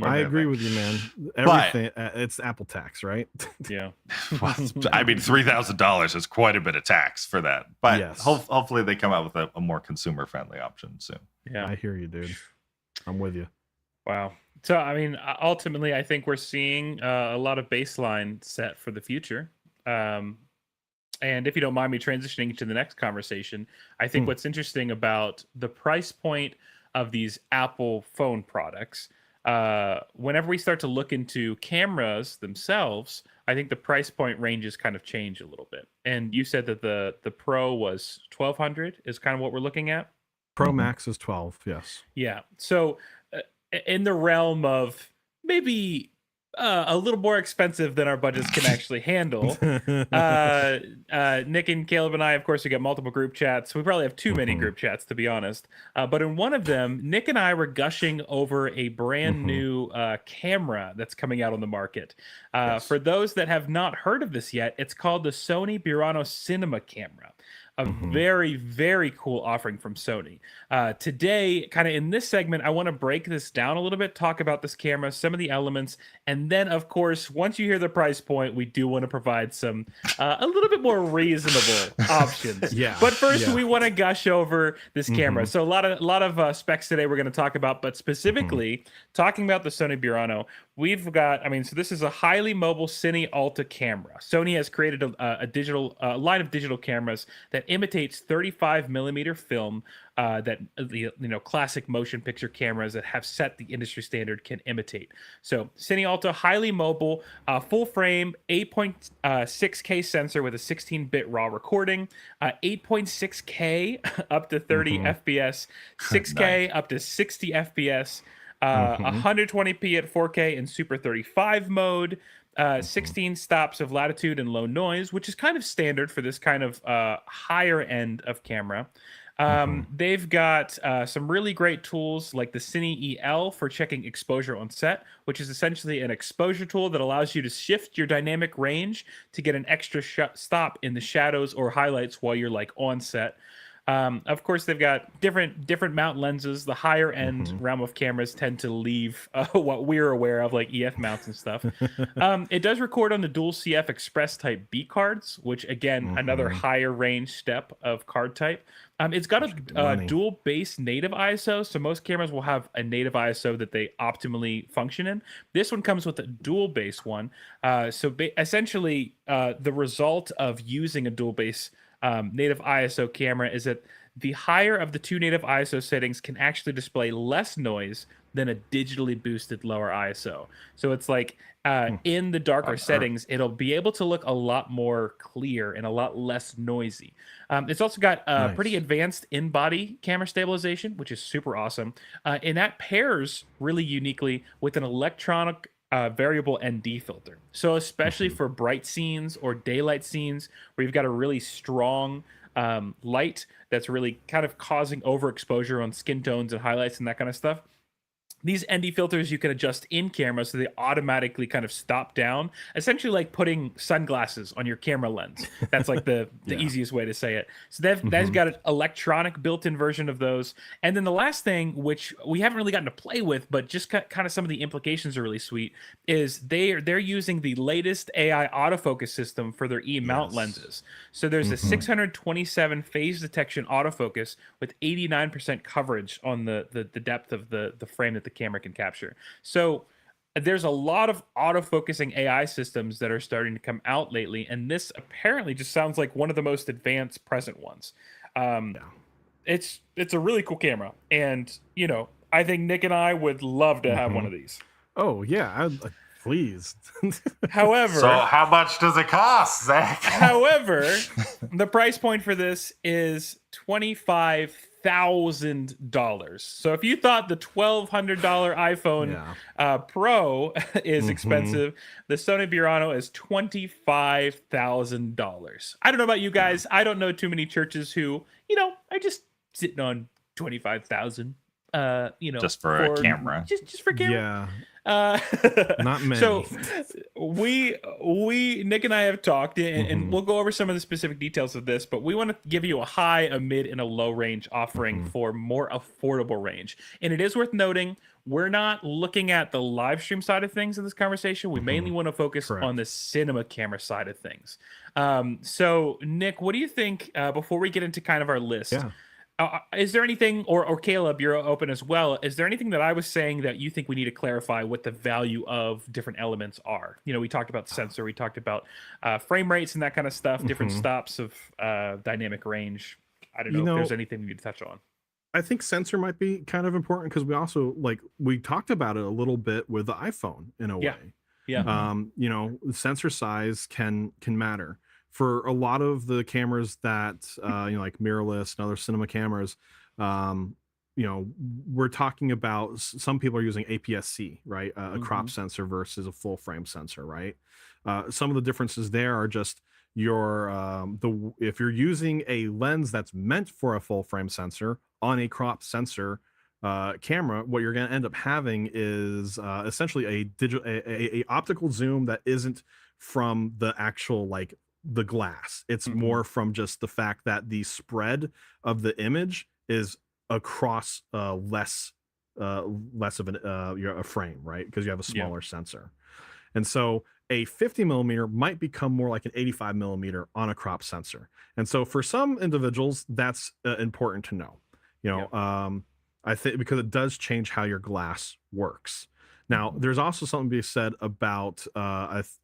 Speaker 2: I agree with you, man. Everything it's Apple tax, right?
Speaker 3: Yeah.
Speaker 1: Well, I mean, $3,000 is quite a bit of tax for that, but
Speaker 2: Yes.
Speaker 1: hopefully they come out with a more consumer friendly option soon.
Speaker 3: Yeah,
Speaker 2: I hear you, dude. I'm with you.
Speaker 3: Wow. So, I mean, ultimately, I think we're seeing a lot of baseline set for the future. And if you don't mind me transitioning to the next conversation, I think what's interesting about the price point of these Apple phone products, whenever we start to look into cameras themselves, I think the price point ranges kind of change a little bit. And you said that the Pro was 1,200 is kind of what we're looking at.
Speaker 2: Pro Max is 12. Yes.
Speaker 3: Yeah. So in the realm of maybe a little more expensive than our budgets can actually handle. Nick and Caleb and I, of course, we got multiple group chats. We probably have too many group chats, to be honest. But in one of them, Nick and I were gushing over a brand new camera that's coming out on the market. For those that have not heard of this yet, it's called the Sony Burano Cinema camera. A very, very cool offering from Sony. Today, kind of in this segment, I want to break this down a little bit, talk about this camera, some of the elements, and then, of course, once you hear the price point, we do want to provide some a little bit more reasonable options. But first, we want to gush over this camera. So a lot of specs today we're going to talk about, but specifically talking about the Sony Burano, we've got, so this is a highly mobile Cine Alta camera. Sony has created a line of digital cameras that imitates 35 millimeter film that classic motion picture cameras that have set the industry standard can imitate. So Cine Alta, highly mobile, full frame, 8.6K sensor with a 16-bit RAW recording, 8.6K up to 30 FPS, 6K up to 60 FPS, 120p at 4K in Super 35 mode, 16 stops of latitude and low noise, which is kind of standard for this kind of higher end of camera. They've got some really great tools like the Cine EL for checking exposure on set, which is essentially an exposure tool that allows you to shift your dynamic range to get an extra stop in the shadows or highlights while you're on set. Of course, they've got different mount lenses. The higher end realm of cameras tend to leave what we're aware of, like EF mounts and stuff. It does record on the dual CF Express Type B cards, which again, another higher range step of card type. It's got a dual base native ISO, so most cameras will have a native ISO that they optimally function in. This one comes with a dual base one. Essentially, the result of using a dual base native ISO camera is that the higher of the two native ISO settings can actually display less noise than a digitally boosted lower ISO. So it's like in the darker settings, it'll be able to look a lot more clear and a lot less noisy. It's also got pretty advanced in-body camera stabilization, which is super awesome. And that pairs really uniquely with an electronic variable ND filter. So especially for bright scenes or daylight scenes where you've got a really strong light that's really kind of causing overexposure on skin tones and highlights and that kind of stuff. These ND filters you can adjust in camera so they automatically kind of stop down, essentially like putting sunglasses on your camera lens. That's like the easiest way to say it. So they've got an electronic built-in version of those. And then the last thing, which we haven't really gotten to play with, but just kind of some of the implications are really sweet, is they're using the latest AI autofocus system for their E-mount lenses. So there's a 627 phase detection autofocus with 89% coverage on the depth of the frame that the camera can capture. So there's a lot of autofocusing AI systems that are starting to come out lately, and this apparently just sounds like one of the most advanced present ones. It's a really cool camera, and I think Nick and I would love to have one of these.
Speaker 2: Oh yeah, please.
Speaker 3: However,
Speaker 1: so how much does it cost, Zach?
Speaker 3: However, the price point for this is $25,000. So if you thought the $1,200 iPhone Pro is expensive, the Sony Burano is $25,000. I don't know about you guys. I don't know too many churches who, are just sitting on $25,000.
Speaker 1: Just for a camera.
Speaker 3: Just for camera.
Speaker 2: Yeah. Not many.
Speaker 3: So we Nick and I have talked, and we'll go over some of the specific details of this, but we want to give you a high, a mid, and a low range offering for more affordable range. And it is worth noting, we're not looking at the live stream side of things in this conversation. We mainly want to focus on the cinema camera side of things. So Nick, what do you think before we get into kind of our list?
Speaker 2: Yeah.
Speaker 3: Is there anything, or Caleb, you're open as well, is there anything that I was saying that you think we need to clarify what the value of different elements are? We talked about sensor, we talked about frame rates and that kind of stuff, different stops of dynamic range. I don't know if there's anything we need to touch on.
Speaker 2: I think sensor might be kind of important because we also, we talked about it a little bit with the iPhone in a way.
Speaker 3: Yeah.
Speaker 2: Sensor size can matter. For a lot of the cameras that like mirrorless and other cinema cameras, we're talking about, some people are using APS-C, right? A crop sensor versus a full frame sensor, right? Some of the differences there are just if you're using a lens that's meant for a full frame sensor on a crop sensor camera, what you're going to end up having is essentially a optical zoom that isn't from the actual the glass. It's more from just the fact that the spread of the image is across less of a frame, right? Because you have a smaller sensor. And so a 50 millimeter might become more like an 85 millimeter on a crop sensor. And so for some individuals, that's important to know, I think, because it does change how your glass works. Now, there's also something to be said about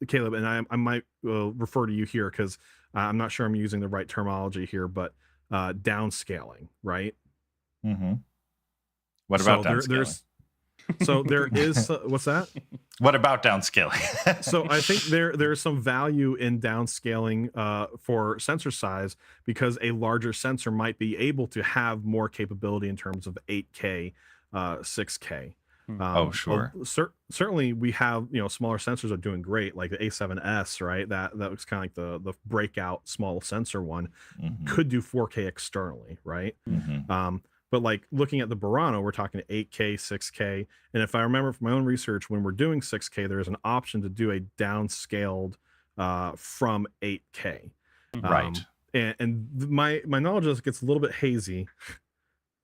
Speaker 2: Caleb, and I might refer to you here because I'm not sure I'm using the right terminology here, but downscaling, right?
Speaker 1: What about downscaling?
Speaker 2: So there is what's that?
Speaker 1: What about downscaling?
Speaker 2: So I think there's some value in downscaling for sensor size, because a larger sensor might be able to have more capability in terms of 8K, 6K.
Speaker 1: Sure.
Speaker 2: Certainly we have, smaller sensors are doing great, like the A7S, right? That looks kind of like the breakout small sensor one, could do 4K externally, right? But looking at the Burano, we're talking 8K, 6K. And if I remember from my own research, when we're doing 6K, there's an option to do a downscaled from 8K.
Speaker 1: Right.
Speaker 2: And my knowledge of this gets a little bit hazy.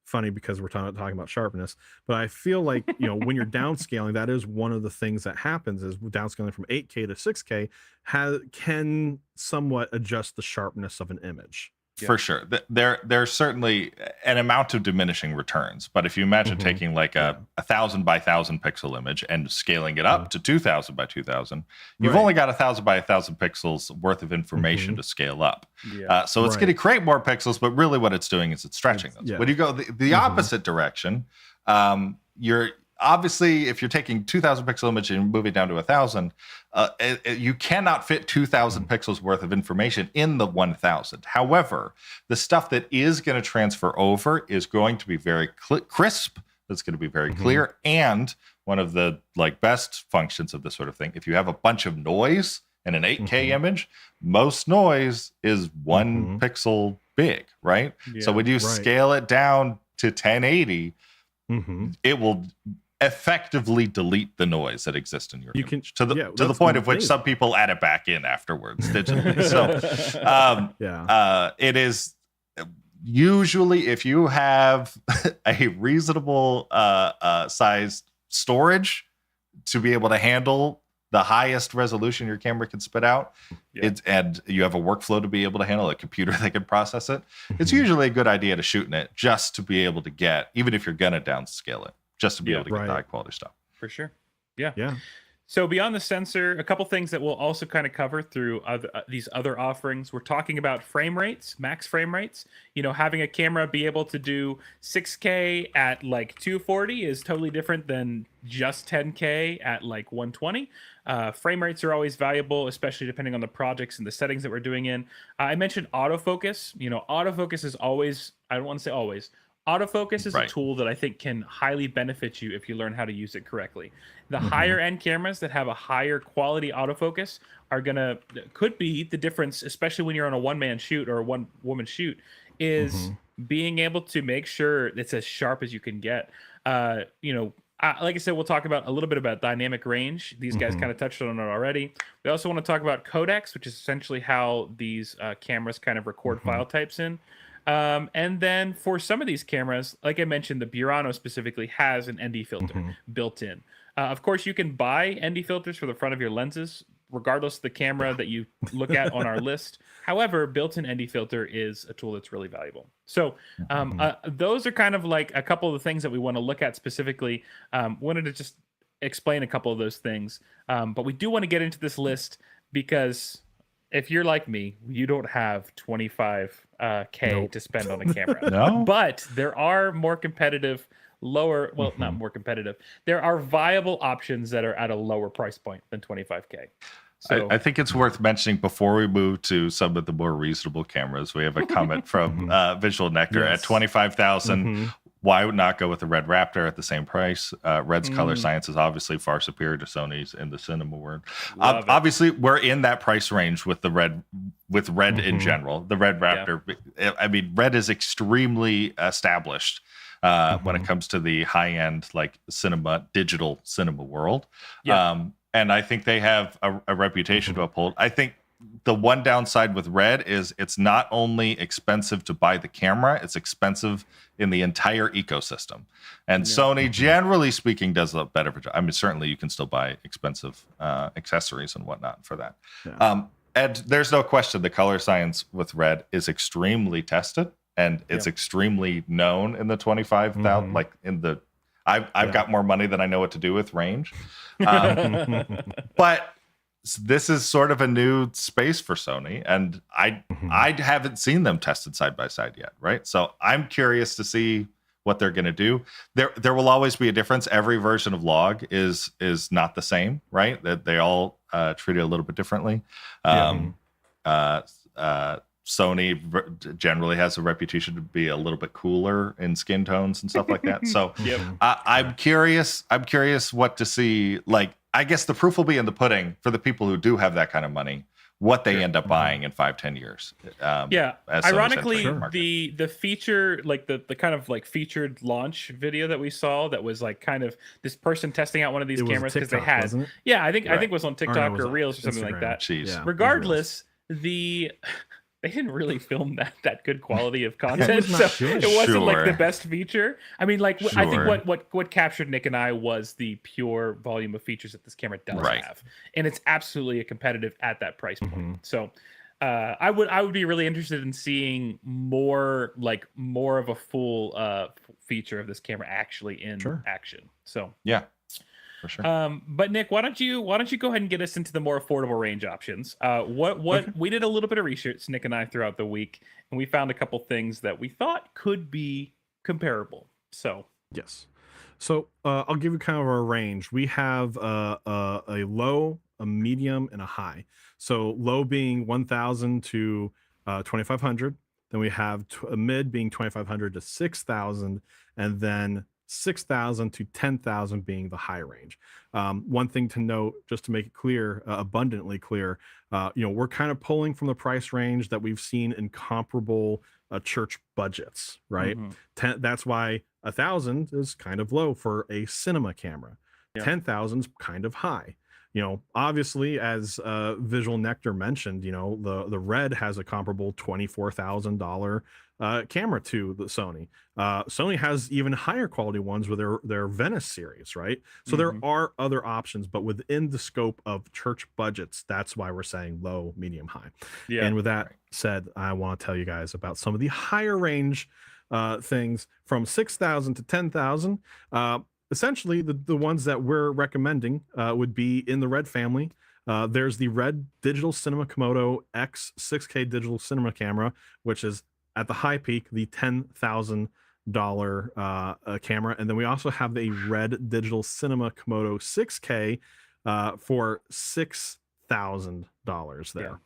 Speaker 2: Funny because we're talking about sharpness, but I feel like when you're downscaling, that is one of the things that happens, is downscaling from 8K to 6K can somewhat adjust the sharpness of an image.
Speaker 1: For sure. There's certainly an amount of diminishing returns, but if you imagine taking a 1,000 by 1,000 pixel image and scaling it up to 2,000 by 2,000, you've only got 1,000 by 1,000 pixels worth of information to scale up. So it's going to create more pixels, but really what it's doing is it's stretching those. When you go the opposite direction, you're obviously, if you're taking 2,000 pixel image and moving down to 1,000, you cannot fit 2,000 pixels worth of information in the 1,000. However, the stuff that is going to transfer over is going to be very crisp. It's going to be very clear. And one of the like best functions of this sort of thing. If you have a bunch of noise in an 8K image, most noise is 1 pixel big, right? So when you scale it down to 1080, it will effectively delete the noise that exists in your image to the point of which some people add it back in afterwards digitally. So it is usually, if you have a reasonable sized storage to be able to handle the highest resolution your camera can spit out, and you have a workflow to be able to handle a computer that can process it, it's usually a good idea to shoot in it just to be able to get, even if you're gonna downscale it, just to be able to get the high quality stuff.
Speaker 3: For sure. Yeah. So beyond the sensor, a couple things that we'll also kind of cover through these other offerings. We're talking about frame rates, max frame rates. You know, having a camera be able to do 6K at like 240 is totally different than just 10K at like 120. Frame rates are always valuable, especially depending on the projects and the settings that we're doing in. I mentioned autofocus. You know, autofocus is always, I don't want to say always, autofocus is a tool that I think can highly benefit you if you learn how to use it correctly. The higher end cameras that have a higher quality autofocus could be the difference, especially when you're on a one-man shoot or a one-woman shoot, is being able to make sure it's as sharp as you can get. You know, like I said, we'll talk about a little bit about dynamic range. These guys kind of touched on it already. We also want to talk about codecs, which is essentially how these cameras kind of record file types in. And then for some of these cameras, like I mentioned, the Burano specifically has an ND filter built in. Of course, you can buy ND filters for the front of your lenses, regardless of the camera that you look at on our list. However, built-in ND filter is a tool that's really valuable. So those are kind of like a couple of the things that we want to look at specifically. Wanted to just explain a couple of those things. But we do want to get into this list because if you're like me, you don't have 25K to spend on a camera.
Speaker 1: No?
Speaker 3: But there are more competitive, lower, well, not more competitive. There are viable options that are at a lower price point than 25K. So
Speaker 1: I think it's worth mentioning before we move to some of the more reasonable cameras. We have a comment from Visual Nectar at 25,000. Why not go with the Red Raptor at the same price? Red's color science is obviously far superior to Sony's in the cinema world. Obviously, we're in that price range with the Red, in general. The Red Raptor, I mean, Red is extremely established when it comes to the high end, like digital cinema world. And I think they have a reputation to uphold. I think the one downside with Red is it's not only expensive to buy the camera, it's expensive in the entire ecosystem. And Sony, generally speaking, does a better job. I mean, certainly you can still buy expensive accessories and whatnot for that. And there's no question the color science with Red is extremely tested, and it's extremely known in the 25,000, like in the, I've got more money than I know what to do with range. But this is sort of a new space for Sony, and I haven't seen them tested side by side yet, right? So I'm curious to see what they're going to do. There will always be a difference. Every version of Log is not the same, right? That they all treat it a little bit differently. Sony generally has a reputation to be a little bit cooler in skin tones and stuff like that. So I'm curious what to see. Like, I guess the proof will be in the pudding for the people who do have that kind of money, what they end up buying in 5-10 years.
Speaker 3: Ironically, the feature, like the kind of like featured launch video that we saw, that was like kind of this person testing out one of these cameras because they had, I think it was on TikTok or Reels or something like that. Regardless, they didn't really film that good quality of content, so it wasn't like the best feature. I mean, like I think what captured Nick and I was the pure volume of features that this camera does have, and it's absolutely a competitive at that price point. So I would be really interested in seeing more of a full feature of this camera actually in action. So
Speaker 1: for sure.
Speaker 3: But Nick, why don't you go ahead and get us into the more affordable range options? We did a little bit of research, Nick and I, throughout the week, and we found a couple things that we thought could be comparable. So
Speaker 2: I'll give you kind of a range. We have a low, a medium, and a high. So low being 1,000 to 2,500. Then we have a mid being 2,500 to 6,000, and then 6,000 to 10,000 being the high range. One thing to note, just to make it clear, abundantly clear, we're kind of pulling from the price range that we've seen in comparable church budgets, right? That's why 1,000 is kind of low for a cinema camera. 10,000 is kind of high. Obviously, as Visual Nectar mentioned, the Red has a comparable $24,000 camera to the Sony. Sony has even higher quality ones with their Venice series, right? So there are other options, but within the scope of church budgets, that's why we're saying low, medium, high. And with that said, I want to tell you guys about some of the higher range things from 6,000 to 10,000. Essentially, the ones that we're recommending would be in the Red family. There's the Red Digital Cinema Komodo X 6K digital cinema camera, which is at the high peak, the $10,000 camera. And then we also have the Red Digital Cinema Komodo 6K for $6,000 there.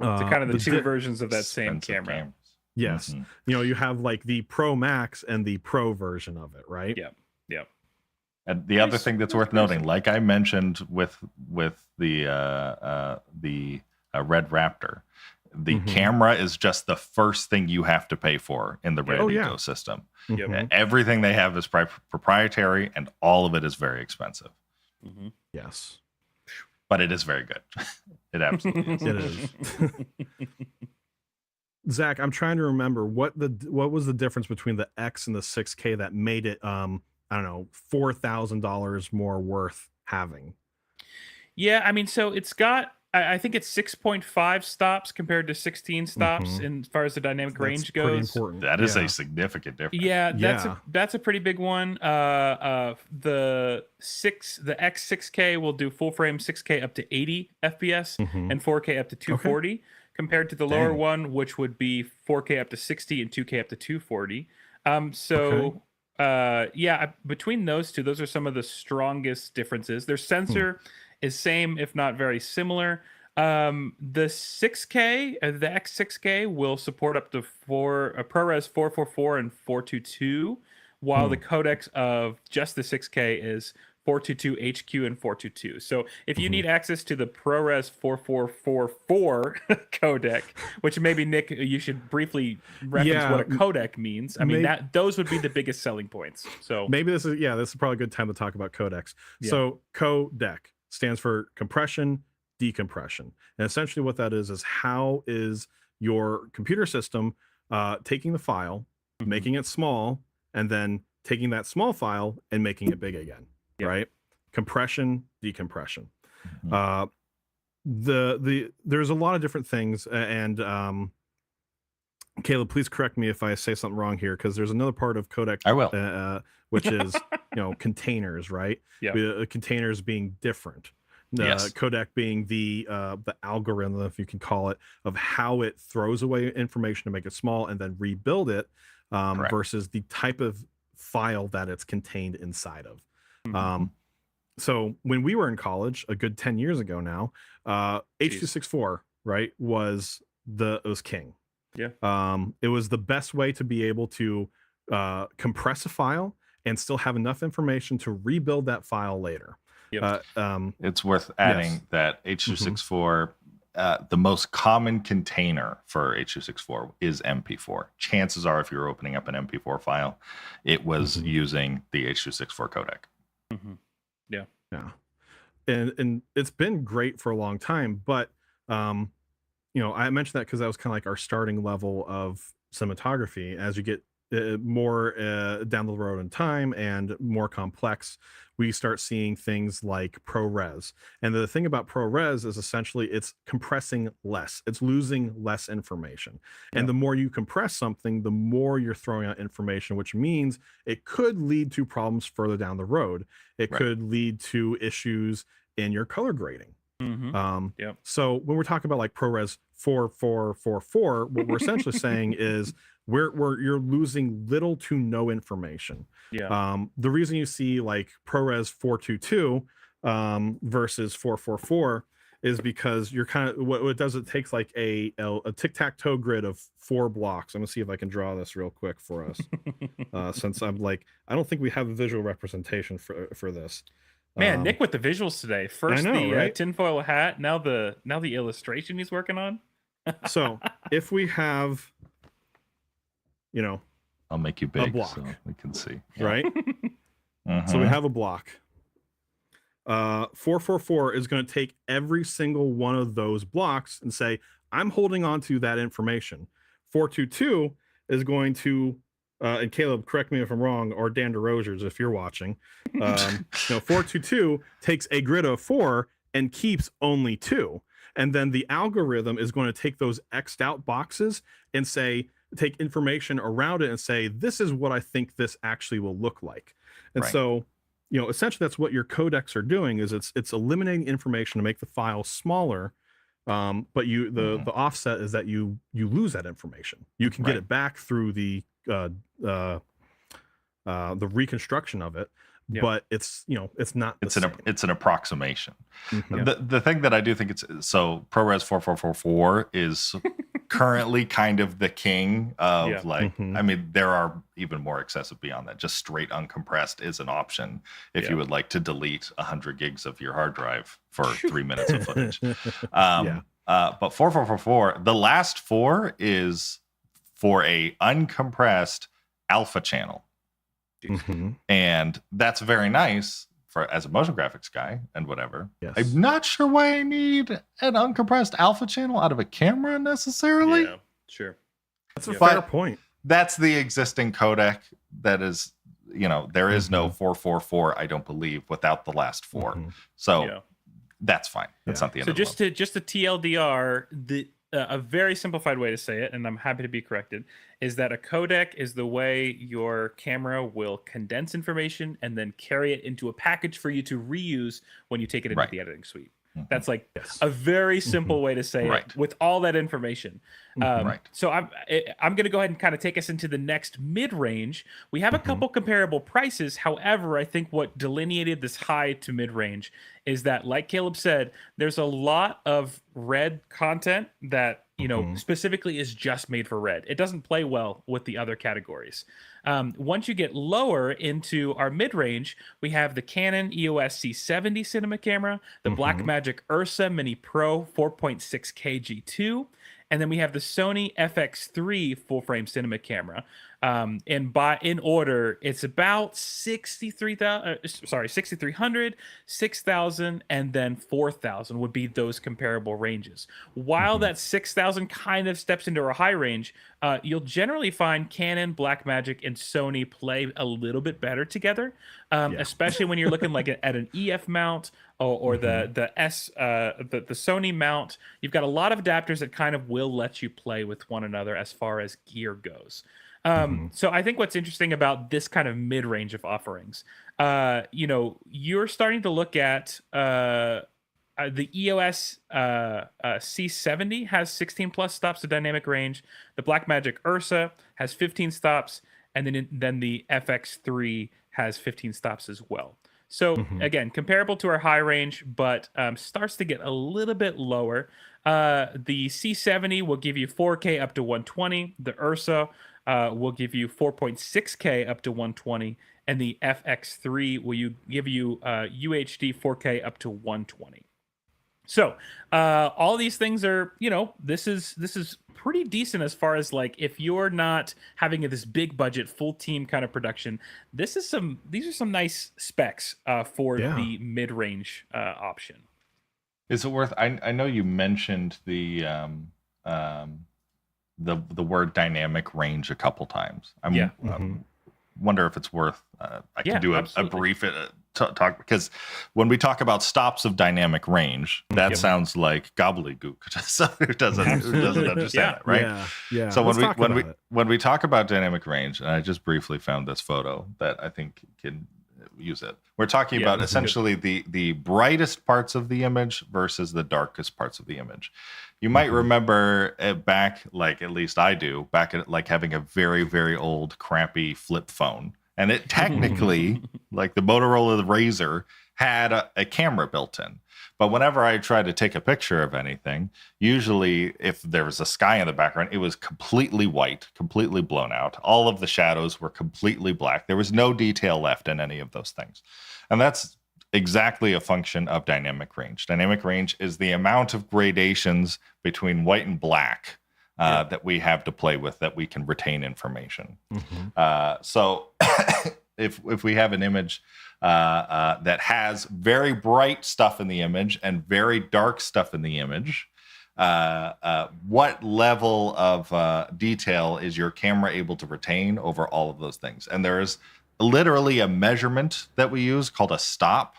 Speaker 3: So kind of the two versions of that same camera.
Speaker 1: Cameras.
Speaker 2: Yes. You have like the Pro Max and the Pro version of it, right?
Speaker 3: Yeah.
Speaker 1: And the other thing that's worth noting, like I mentioned with the Red Raptor, the camera is just the first thing you have to pay for in the Red ecosystem. Everything they have is proprietary, and all of it is very expensive.
Speaker 2: Yes,
Speaker 1: but it is very good. It absolutely is.
Speaker 2: It is. Zach, I'm trying to remember what was the difference between the X and the 6K that made it I don't know, $4,000 more worth having.
Speaker 3: Yeah, I mean, so it's got, I think it's 6.5 stops compared to 16 stops as far as the dynamic range goes.
Speaker 1: That is a significant difference.
Speaker 3: Yeah, that's a pretty big one. The X6K will do full frame 6K up to 80 FPS and 4K up to 240, compared to the lower one, which would be 4K up to 60 and 2K up to 240. Between those two, those are some of the strongest differences. Their sensor is same, if not very similar. The 6K, the X6K will support up to ProRes 444 and 422, while the codecs of just the 6K is 422 HQ and 422. So if you need access to the ProRes 4444 codec, which maybe Nick, you should briefly reference what a codec means. I mean, those would be the biggest selling points. So
Speaker 2: maybe this is probably a good time to talk about codecs. So codec stands for compression, decompression. And essentially what that is how is your computer system taking the file, making it small, and then taking that small file and making it big again. Right? Compression, decompression. There's a lot of different things, and Caleb, please correct me if I say something wrong here, because there's another part of codec
Speaker 1: I will.
Speaker 2: Which is containers, right? Containers being different. Codec being the algorithm, if you can call it, of how it throws away information to make it small and then rebuild it, versus the type of file that it's contained inside of. So when we were in college, a good 10 years ago now, H.264, right, was king. It was the best way to be able to compress a file and still have enough information to rebuild that file later.
Speaker 1: It's worth adding that H.264, the most common container for H.264 is MP4. Chances are, if you're opening up an MP4 file, it was using the H.264 codec.
Speaker 2: And it's been great for a long time, but I mentioned that because that was kind of like our starting level of cinematography. As you get more down the road in time and more complex, we start seeing things like ProRes. And the thing about ProRes is essentially it's compressing less, it's losing less information. And the more you compress something, the more you're throwing out information, which means it could lead to problems further down the road. It could lead to issues in your color grading. So when we're talking about like ProRes 4444, what we're essentially saying is you're losing little to no information. The reason you see like ProRes 422 versus 444 is because you're kind of what it does. It takes like a tic-tac-toe grid of 4 blocks. I'm gonna see if I can draw this real quick for us, since I'm like I don't think we have a visual representation for this.
Speaker 3: Man, Nick with the visuals today. First
Speaker 2: know,
Speaker 3: the
Speaker 2: right?
Speaker 3: tinfoil hat, now the illustration he's working on.
Speaker 2: So if we have,
Speaker 1: I'll make you big
Speaker 2: block.
Speaker 1: so we can see.
Speaker 2: right?
Speaker 1: Mhm.
Speaker 2: So we have a block. 444 is going to take every single one of those blocks and say, I'm holding on to that information. 422 is going to, and Caleb, correct me if I'm wrong, or Dan DeRosiers if you're watching. 422 takes a grid of 4 and keeps only 2. And then the algorithm is going to take those X'd out boxes and take information around it and say, this is what I think this actually will look like. And so, essentially that's what your codecs are doing is it's eliminating information to make the file smaller. But the offset is that you lose that information. You can get it back through the reconstruction of it. Yeah. But it's not
Speaker 1: it's an approximation.
Speaker 2: Mm-hmm.
Speaker 1: The thing that I do think it's so ProRes 4444 is currently kind of the king of I mean there are even more excessive beyond that. Just straight uncompressed is an option if you would like to delete 100 gigs of your hard drive for 3 minutes of footage. But 4444, the last 4 is for a uncompressed alpha channel.
Speaker 2: Mm-hmm.
Speaker 1: And that's very nice as a motion graphics guy and whatever.
Speaker 2: Yes.
Speaker 1: I'm not sure why I need an uncompressed alpha channel out of a camera necessarily.
Speaker 3: Yeah, sure.
Speaker 2: That's a fair point.
Speaker 1: That's the existing codec that is, there is no 444, I don't believe, without the last 4. So that's fine. That's not the end of the world.
Speaker 3: So just a TLDR, a very simplified way to say it, and I'm happy to be corrected, is that a codec is the way your camera will condense information and then carry it into a package for you to reuse when you take it into the editing suite. That's like a very simple way to say it with all that information. So I'm going to go ahead and kind of take us into the next mid-range. We have a couple comparable prices. However, I think what delineated this high to mid-range is that, like Caleb said, there's a lot of red content that specifically is just made for red. It doesn't play well with the other categories. Once you get lower into our mid-range, we have the Canon EOS C70 cinema camera, the Blackmagic Ursa Mini Pro 4.6K G2, and then we have the Sony FX3 full-frame cinema camera. And in order, it's about 6,300, 6,000, and then 4,000 would be those comparable ranges. While that 6,000 kind of steps into our high range, you'll generally find Canon, Blackmagic, and Sony play a little bit better together, especially when you're looking like at an EF mount or the Sony mount. You've got a lot of adapters that kind of will let you play with one another as far as gear goes. So I think what's interesting about this kind of mid-range of offerings, you're starting to look at the EOS C70 has 16 plus stops of dynamic range. The Blackmagic Ursa has 15 stops, and then the FX3 has 15 stops as well. So again, comparable to our high range, but starts to get a little bit lower. The C70 will give you 4K up to 120. The Ursa will give you 4.6K up to 120, and the FX3 will give you UHD 4K up to 120. So all these things are, this is pretty decent as far as like if you're not having this big budget full team kind of production. These are some nice specs for the mid range option.
Speaker 1: Is it worth? I know you mentioned the word dynamic range a couple times. Wonder if it's worth. I can do a brief talk, because when we talk about stops of dynamic range, that sounds like gobbledygook to someone who doesn't understand it, right?
Speaker 2: Yeah.
Speaker 1: So when we talk about dynamic range, and I just briefly found this photo that I think can use it. We're talking about essentially the brightest parts of the image versus the darkest parts of the image. You might remember back, like at least I do, back at like having a very, very old crappy flip phone. And it technically, like the Motorola Razr, had a camera built in. But whenever I try to take a picture of anything, usually if there was a sky in the background, it was completely white, completely blown out. All of the shadows were completely black. There was no detail left in any of those things. And that's exactly a function of dynamic range. Dynamic range is the amount of gradations between white and black that we have to play with, that we can retain information. So if we have an image that has very bright stuff in the image and very dark stuff in the image, what level of detail is your camera able to retain over all of those things? And there's literally a measurement that we use called a stop,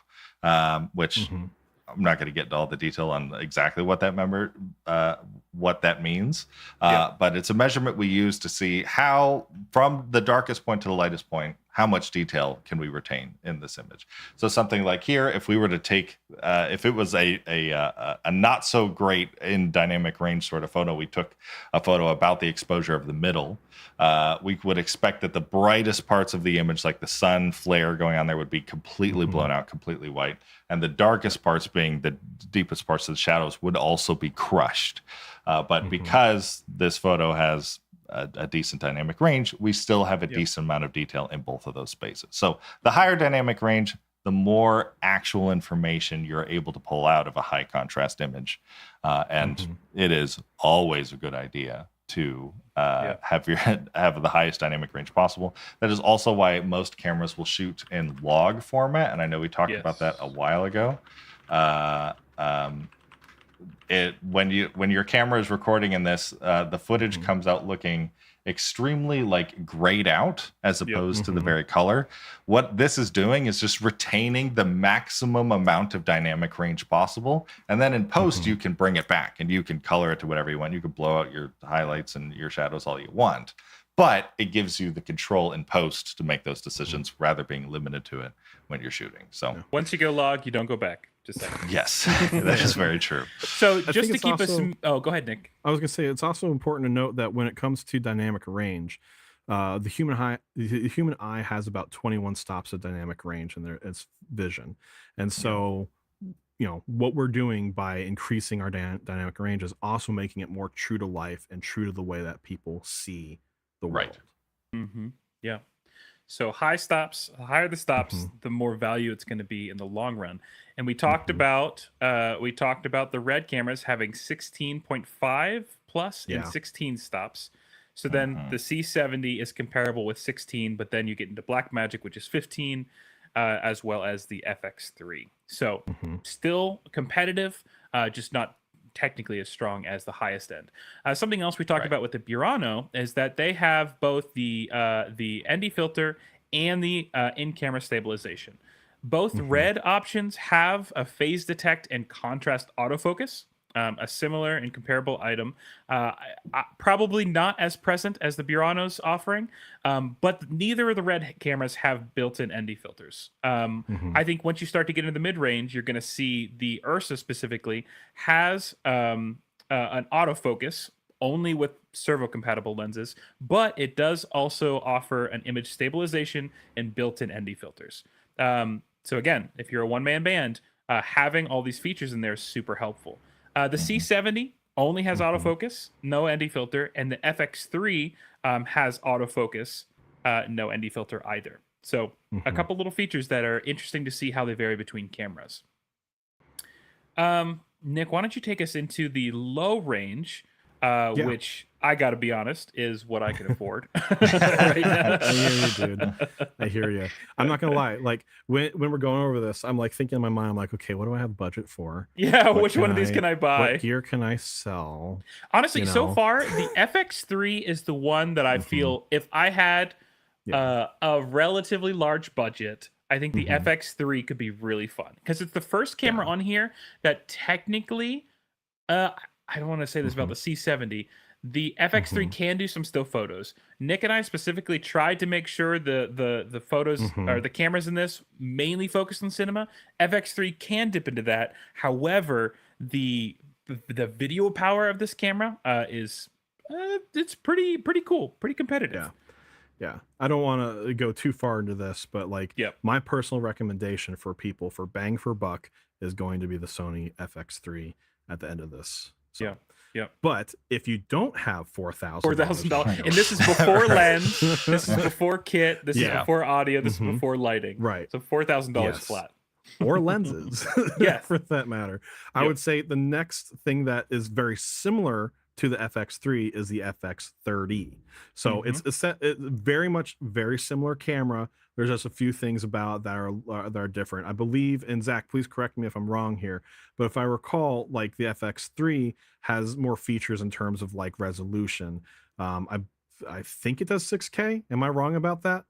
Speaker 1: which I'm not going to get into all the detail on exactly what that means, but it's a measurement we use to see how, from the darkest point to the lightest point, how much detail can we retain in this image. So something like here, if we were to take, if it was a not so great in dynamic range sort of photo, we took a photo about the exposure of the middle, we would expect that the brightest parts of the image, like the sun flare going on there, would be completely blown out, completely white. And the darkest parts, being the deepest parts of the shadows, would also be crushed. But because this photo has a decent dynamic range, we still have a decent amount of detail in both of those spaces. So the higher dynamic range, the more actual information you're able to pull out of a high contrast image. And it is always a good idea to have the highest dynamic range possible. That is also why most cameras will shoot in log format, and I know we talked about that a while ago. When your camera is recording in this, the footage comes out looking extremely like grayed out as opposed to the very color. What this is doing is just retaining the maximum amount of dynamic range possible, and then in post you can bring it back and you can color it to whatever you want. You can blow out your highlights and your shadows all you want, but it gives you the control in post to make those decisions rather being limited to it when you're shooting. So
Speaker 3: once you go log, you don't go back. Just saying.
Speaker 1: Yes, that is very true.
Speaker 3: So just to keep us, oh, go ahead, Nick.
Speaker 2: I was gonna say, it's also important to note that when it comes to dynamic range, the human eye has about 21 stops of dynamic range in its vision, and so what we're doing by increasing our dynamic range is also making it more true to life and true to the way that people see the world.
Speaker 3: Yeah. So higher the stops, the more value it's going to be in the long run. And we talked about the red cameras having 16.5 plus and 16 stops. So then the C70 is comparable with 16, but then you get into Blackmagic, which is 15, as well as the FX3. So still competitive, just not technically as strong as the highest end. Something else we talked about with the Burano is that they have both the ND filter and the in-camera stabilization. Both red options have a phase detect and contrast autofocus, a similar and comparable item. Probably not as present as the Burano's offering, but neither of the red cameras have built-in ND filters. I think once you start to get into the mid-range, you're going to see the Ursa specifically has an autofocus only with servo-compatible lenses, but it does also offer an image stabilization and built-in ND filters. So again, if you're a one-man band, having all these features in there is super helpful. The C70 only has autofocus, no ND filter, and the FX3 has autofocus, no ND filter either. So a couple little features that are interesting to see how they vary between cameras. Nick, why don't you take us into the low range, which I got to be honest is what I can afford right now.
Speaker 2: I hear you, dude. I hear you. I'm not gonna lie. Like when we're going over this, I'm like thinking in my mind, I'm like, okay, what do I have budget for?
Speaker 3: Yeah, which one of these can I buy?
Speaker 2: What gear can I sell?
Speaker 3: Honestly, so far the FX3 is the one that I feel if I had a relatively large budget, I think the FX3 could be really fun because it's the first camera on here that technically, I don't want to say this about the C70. The FX3 can do some still photos. Nick and I specifically tried to make sure the photos or the cameras in this mainly focus on cinema. FX3 can dip into that. However, the video power of this camera is it's pretty cool, pretty competitive.
Speaker 2: Yeah. I don't want to go too far into this, but like my personal recommendation for people for bang for buck is going to be the Sony FX3 at the end of this. So,
Speaker 3: Yeah. Yeah.
Speaker 2: But if you don't have $4,000,
Speaker 3: $4,000, and this is before lens, this is before kit, this is
Speaker 2: Yeah.
Speaker 3: before audio, this
Speaker 2: Mhm.
Speaker 3: is before lighting.
Speaker 2: Right.
Speaker 3: So $4,000
Speaker 2: Yes.
Speaker 3: flat.
Speaker 2: Or lenses,
Speaker 3: Yes.
Speaker 2: for that matter. I
Speaker 3: Yep.
Speaker 2: would say the next thing that is very similar to the FX3 is the FX30. So it's very much very similar camera. There's just a few things about that are different. I believe, and Zach, please correct me if I'm wrong here, but if I recall, like the FX3 has more features in terms of like resolution. I think it does 6K. Am I wrong about that?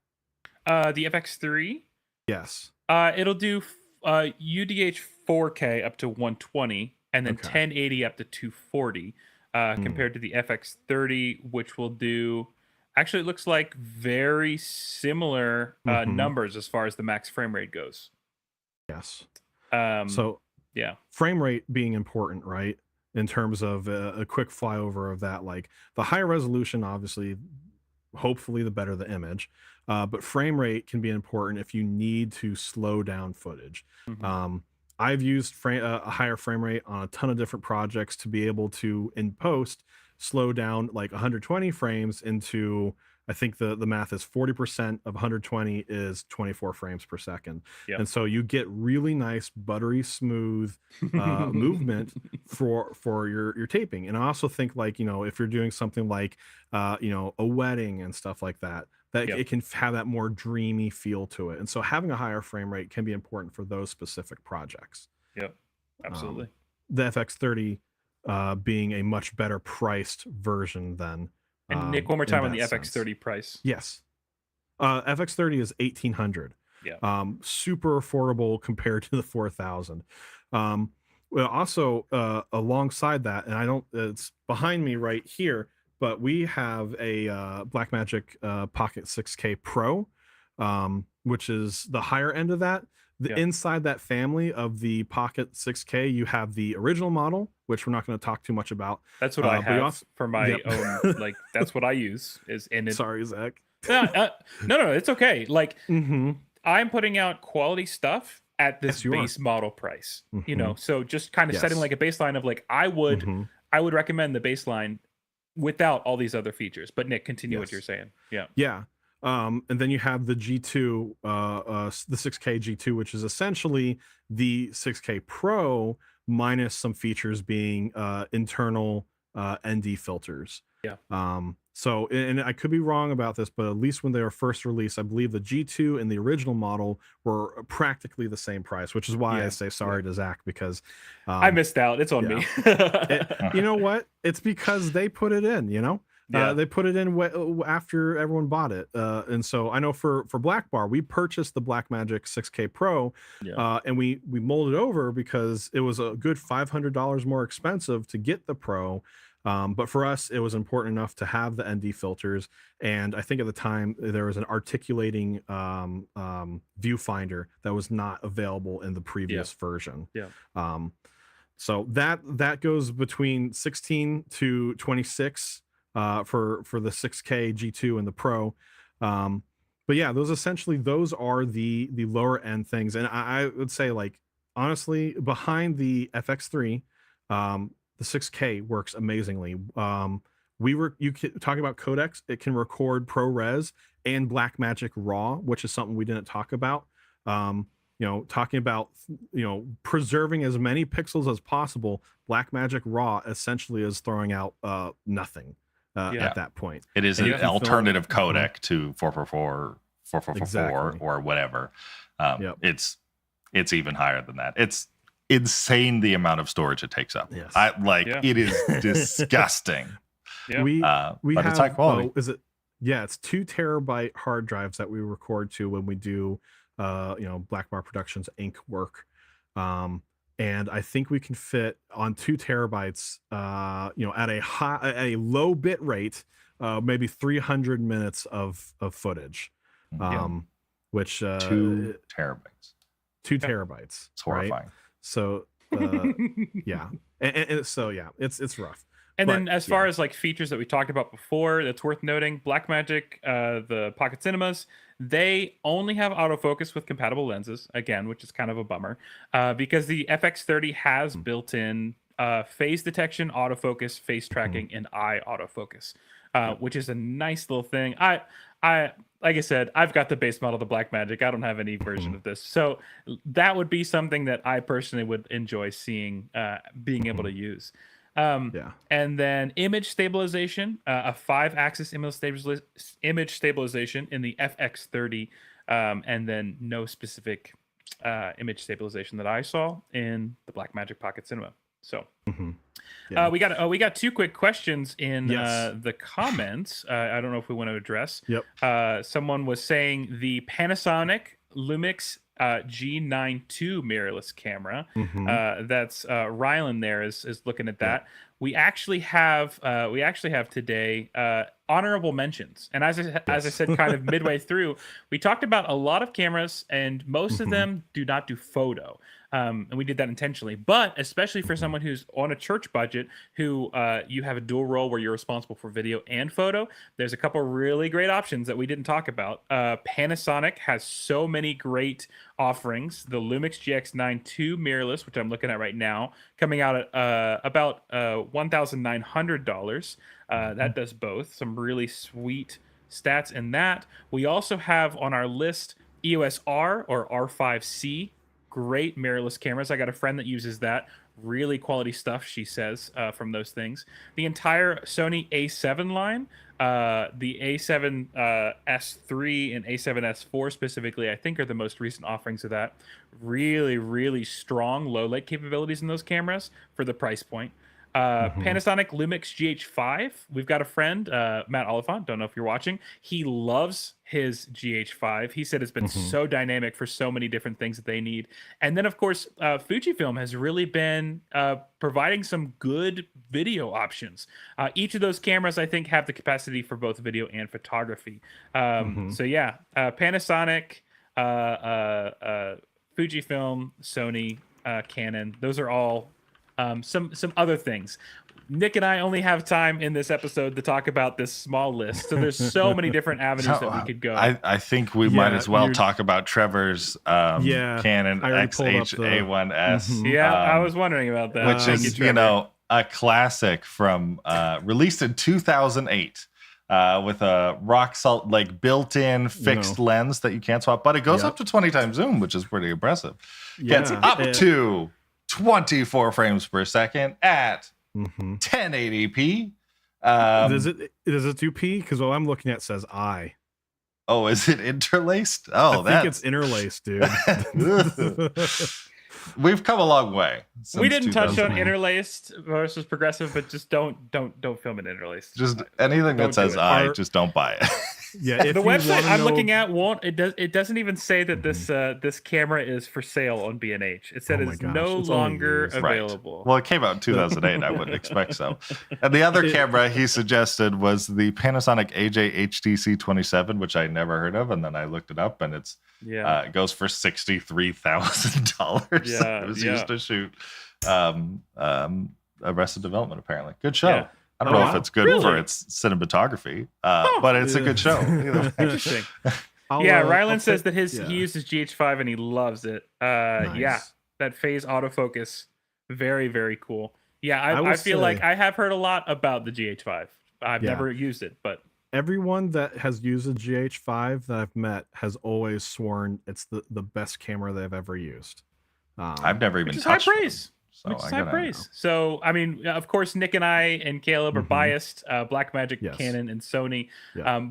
Speaker 3: The FX3,
Speaker 2: Yes.
Speaker 3: it'll do UDH 4K up to 120, and then
Speaker 2: Okay.
Speaker 3: 1080 up to 240, compared to the FX30, which will do. Actually, it looks like very similar numbers as far as the max frame rate goes.
Speaker 2: Yes.
Speaker 3: So
Speaker 2: So frame rate being important, right? In terms of a quick flyover of that, like the higher resolution, obviously, hopefully the better the image, but frame rate can be important if you need to slow down footage. I've used a higher frame rate on a ton of different projects to be able to, in post, slow down like 120 frames into, I think the math is 40% of 120 is 24 frames per second.
Speaker 3: Yep.
Speaker 2: And so you get really nice, buttery smooth movement for your taping. And I also think, like, you know, if you're doing something like, you know, a wedding and stuff like that, that
Speaker 3: Yep.
Speaker 2: it can have that more dreamy feel to it. And so having a higher frame rate can be important for those specific projects.
Speaker 3: Yep, absolutely.
Speaker 2: The FX30 being a much better priced version than.
Speaker 3: And Nick, one more time on the
Speaker 2: that sense.
Speaker 3: FX30 price.
Speaker 2: Yes. FX30 is $1,800.
Speaker 3: Yeah.
Speaker 2: Super affordable compared to the 4,000. Well, also alongside that, and it's behind me right here, but we have a Blackmagic Pocket 6K Pro, which is the higher end of that. Inside that family of the Pocket 6K, you have the original model, which we're not going to talk too much about.
Speaker 3: That's what I have for my own. Like, that's what I use.
Speaker 2: Sorry, Zach.
Speaker 3: No, it's okay. Like, I'm putting out quality stuff at this base model price. You know, so just kind of setting like a baseline of like, I would recommend the baseline without all these other features. But Nick, continue what you're saying. Yeah.
Speaker 2: And then you have the G2, the 6K G2, which is essentially the 6K Pro minus some features being internal ND filters. So, and I could be wrong about this, but at least when they were first released, I believe the G2 and the original model were practically the same price, which is why I say sorry to Zach, because
Speaker 3: I missed out. It's on me.
Speaker 2: You know what? It's because they put it in, you know? They put it in after everyone bought it. And so I know for Blackbar, we purchased the Blackmagic 6K Pro, and we molded over because it was a good $500 more expensive to get the Pro. But for us, it was important enough to have the ND filters. And I think at the time there was an articulating viewfinder that was not available in the previous version. So that goes between 16 to 26 for the 6K G2 and the Pro. But yeah, those are the lower end things. And I would say, like, honestly, behind the FX3, the 6K works amazingly. You can talk about codecs. It can record ProRes and Blackmagic RAW, which is something we didn't talk about. You know, talking about, you know, preserving as many pixels as possible. Blackmagic RAW essentially is throwing out nothing at that point.
Speaker 1: It is an alternative codec to 444, 4444, or whatever. It's even higher than that. It's insane the amount of storage it takes up. It is disgusting.
Speaker 2: We
Speaker 1: but
Speaker 2: have,
Speaker 1: it's high quality.
Speaker 2: It's 2 terabyte hard drives that we record to when we do you know, Blackbar Productions Inc. work. And I think we can fit on 2 terabytes you know, at a low bit rate, maybe 300 minutes of footage. Which
Speaker 1: 2 terabytes.
Speaker 2: 2 terabytes.
Speaker 1: It's horrifying.
Speaker 2: Right? So and so it's rough.
Speaker 3: And then
Speaker 2: But,
Speaker 3: as far as like features that we talked about before, that's worth noting, Blackmagic, the Pocket Cinemas, they only have autofocus with compatible lenses, again, which is kind of a bummer, because the FX30 has built-in phase detection, autofocus, face tracking, and eye autofocus, which is a nice little thing. I like I said, I've got the base model, the Blackmagic. I don't have any version of this, so that would be something that I personally would enjoy seeing, being able to use. And then image stabilization, a 5-axis image stabilization in the FX30, and then no specific image stabilization that I saw in the Blackmagic Pocket Cinema. So we got 2 quick questions in the comments. I don't know if we want to address. Someone was saying the Panasonic Lumix G9 II mirrorless camera. That's Rylan there is looking at that. We actually have today honorable mentions, and as I said, kind of midway through, we talked about a lot of cameras, and most of them do not do photo. And we did that intentionally, but especially for someone who's on a church budget, who you have a dual role where you're responsible for video and photo, there's a couple really great options that we didn't talk about. Panasonic has so many great offerings. The Lumix GX9 II mirrorless, which I'm looking at right now, coming out at about $1,900. That does both. Some really sweet stats in that. We also have on our list EOS R or R5C. Great mirrorless cameras. I got a friend that uses that. Really quality stuff, she says, from those things. The entire Sony A7 line, the A7 S3 and A7 S4 specifically, I think are the most recent offerings of that. Really, really strong low light capabilities in those cameras for the price point. Panasonic Lumix GH5. We've got a friend, Matt Oliphant. Don't know if you're watching. He loves his GH5. He said it's been so dynamic for so many different things that they need. And then, of course, Fujifilm has really been providing some good video options. Each of those cameras, I think, have the capacity for both video and photography. So yeah, Panasonic, Fujifilm, Sony, Canon. Those are all some other things. Nick and I only have time in this episode to talk about this small list, so there's so many different avenues that we could go.
Speaker 1: I think we might as well talk about Trevor's Canon XH-A1S.
Speaker 3: I was wondering about that,
Speaker 1: which is a classic from released in 2008. With a rock salt built-in fixed lens that you can't swap, but it goes up to 20 times zoom, which is pretty impressive. Gets up to 24 frames per second at 1080p.
Speaker 2: Does it 2P? Because what I'm looking at says I.
Speaker 1: Oh, is it interlaced?
Speaker 2: I think it's interlaced, dude.
Speaker 1: We've come a long way.
Speaker 3: We didn't touch on interlaced versus progressive, but just don't film it interlaced.
Speaker 1: Just anything that says I, just don't buy it.
Speaker 2: Yeah,
Speaker 3: the website I'm looking at it doesn't even say that this camera is for sale on B&H. It said it's no longer available.
Speaker 1: Right. Well, it came out in 2008. I wouldn't expect so. And the other camera he suggested was the Panasonic AJ HTC27, which I never heard of, and then I looked it up, and it goes for $63,000. It was used to shoot Arrested Development. Apparently, good show.
Speaker 3: Yeah.
Speaker 1: I don't know if it's good for its cinematography, but it's a good show.
Speaker 3: Interesting. Rylan says that he uses GH5 and he loves it.
Speaker 2: Nice.
Speaker 3: Yeah, that phase autofocus, very, very cool. Yeah, I feel like I have heard a lot about the GH5. I've never used it, but
Speaker 2: everyone that has used a GH5 that I've met has always sworn it's the best camera they've ever used.
Speaker 1: I've never even touched
Speaker 3: high praise. Which is high praise. So, I mean, of course, Nick and I and Caleb are biased, Blackmagic, Canon, and Sony.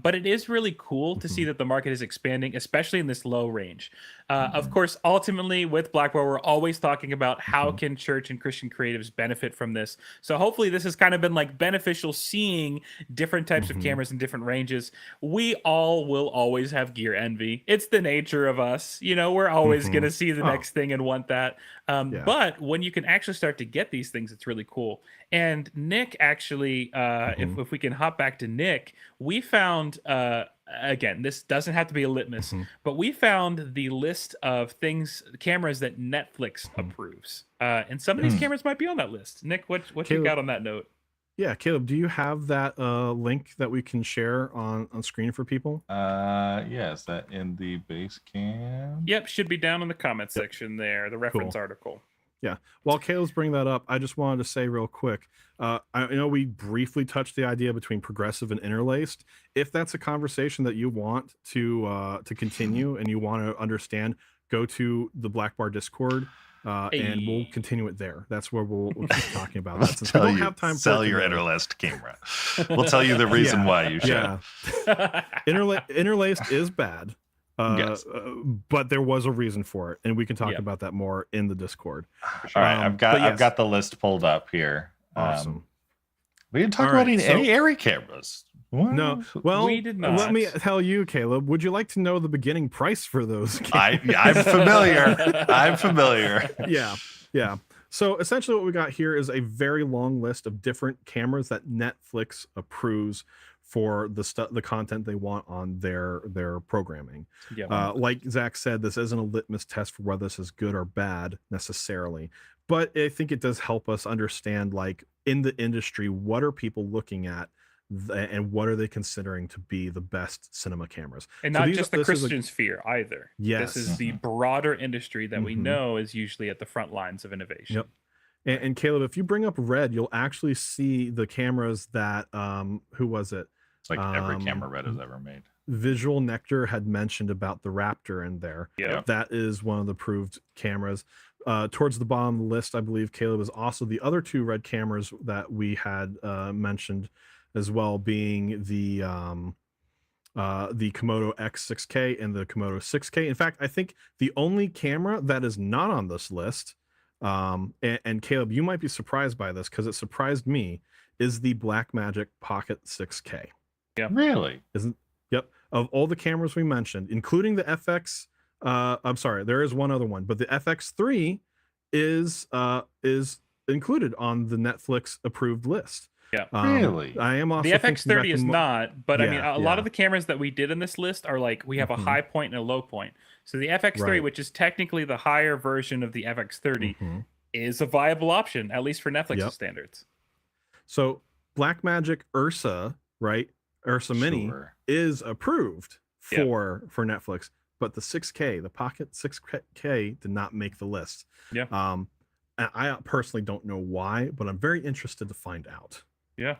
Speaker 3: But it is really cool to see that the market is expanding, especially in this low range. Of course, ultimately, with Blackbar, we're always talking about how can church and Christian creatives benefit from this. So hopefully this has kind of been beneficial, seeing different types of cameras in different ranges. We all will always have gear envy. It's the nature of us. We're always going to see the next thing and want that. But when you can actually start to get these things, it's really cool. And Nick actually, if we can hop back to Nick, we found, again, this doesn't have to be a litmus, but we found the list of cameras that Netflix approves. And some of these cameras might be on that list. Nick, what you got on that note?
Speaker 2: Yeah, Caleb, do you have that link that we can share on screen for people?
Speaker 1: Yeah, is that in the base cam?
Speaker 3: Yep, should be down in the comment
Speaker 2: Yep.
Speaker 3: section there, the reference
Speaker 2: Cool.
Speaker 3: article.
Speaker 2: Yeah. While Caleb's bringing that up, I just wanted to say real quick. I know we briefly touched the idea between progressive and interlaced. If that's a conversation that you want to continue and you want to understand, go to the Blackbar Discord. And we'll continue it there. That's where we'll keep talking about that. Since we don't have time
Speaker 1: sell
Speaker 2: for
Speaker 1: your interlaced camera. We'll tell you the reason why you should.
Speaker 2: Yeah. Interlaced is bad.
Speaker 1: Yes.
Speaker 2: But there was a reason for it, and we can talk about that more in the Discord.
Speaker 1: All right, I've got the list pulled up here.
Speaker 2: Awesome.
Speaker 1: We didn't talk about any Airy cameras. What?
Speaker 2: No, well,
Speaker 3: we did not.
Speaker 2: Let me tell you, Caleb. Would you like to know the beginning price for those cameras?
Speaker 1: I'm familiar. I'm familiar.
Speaker 2: Yeah. So essentially, what we got here is a very long list of different cameras that Netflix approves for the content they want on their programming. Like Zach said, this isn't a litmus test for whether this is good or bad necessarily, but I think it does help us understand, like, in the industry, what are people looking at and what are they considering to be the best cinema cameras,
Speaker 3: and not just the Christian sphere either.
Speaker 2: Yes,
Speaker 3: this is the broader industry that we know is usually at the front lines of innovation.
Speaker 2: Yep. And Caleb, if you bring up Red, you'll actually see the cameras that who was it?
Speaker 1: It's like every camera Red has ever made.
Speaker 2: Visual Nectar had mentioned about the Raptor in there.
Speaker 3: Yeah,
Speaker 2: that is one of the approved cameras. Towards the bottom of the list, I believe, Caleb, is also the other two Red cameras that we had mentioned as well, being the Komodo X6K and the Komodo 6K. In fact, I think the only camera that is not on this list, and Caleb, you might be surprised by this because it surprised me, is the Blackmagic Pocket 6K.
Speaker 3: Yeah,
Speaker 1: really?
Speaker 2: Yep. Of all the cameras we mentioned, including the FX, I'm sorry, there is one other one, but the FX3 is included on the Netflix approved list.
Speaker 3: Yeah,
Speaker 1: really.
Speaker 2: I am also
Speaker 3: the FX30 is not, but I mean, a lot
Speaker 2: yeah.
Speaker 3: of the cameras that we did in this list are like we have a high point and a low point. So the FX30,
Speaker 2: Right.
Speaker 3: which is technically the higher version of the FX30, is a viable option, at least for Netflix's standards.
Speaker 2: So Blackmagic Ursa, right? Ursa Mini is approved for Netflix, but the 6K, the Pocket 6K, did not make the list.
Speaker 3: Yeah.
Speaker 2: And I personally don't know why, but I'm very interested to find out.
Speaker 3: Yeah.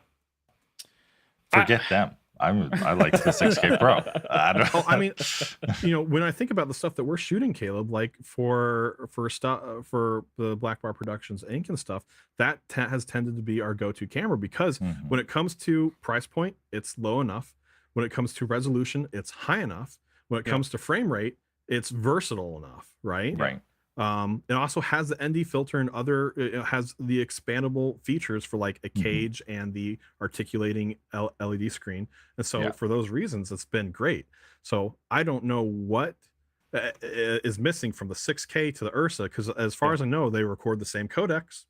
Speaker 1: Forget them. I like the 6K Pro.
Speaker 2: I mean, when I think about the stuff that we're shooting, Caleb, like for the Blackbar Productions Inc. and stuff, that has tended to be our go-to camera because when it comes to price point, it's low enough. When it comes to resolution, it's high enough. When it comes to frame rate, it's versatile enough, right?
Speaker 1: Right.
Speaker 2: It also has the ND filter and it has the expandable features for like a cage and the articulating LED screen. And so for those reasons, it's been great. So I don't know what is missing from the 6K to the Ursa, because as far as I know, they record the same codecs,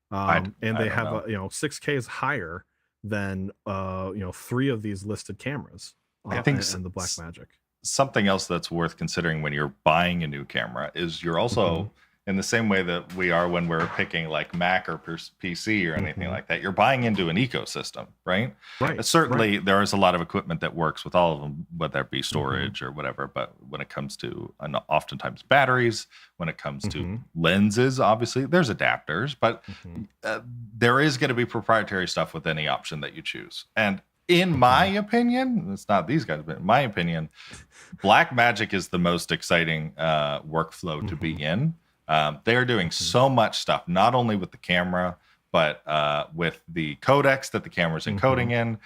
Speaker 2: and they have 6K is higher than 3 of these listed cameras.
Speaker 1: I think
Speaker 2: and the Blackmagic.
Speaker 1: Something else that's worth considering when you're buying a new camera is you're also in the same way that we are when we're picking like Mac or PC or anything like that, you're buying into an ecosystem, right?
Speaker 2: Right.
Speaker 1: Certainly there is a lot of equipment that works with all of them, whether it be storage or whatever. But when it comes to oftentimes batteries, when it comes to lenses, obviously there's adapters, but there is going to be proprietary stuff with any option that you choose. And in my opinion, it's not these guys, but in my opinion, Blackmagic is the most exciting workflow to be in. They are doing so much stuff, not only with the camera, but with the codecs that the camera's encoding in,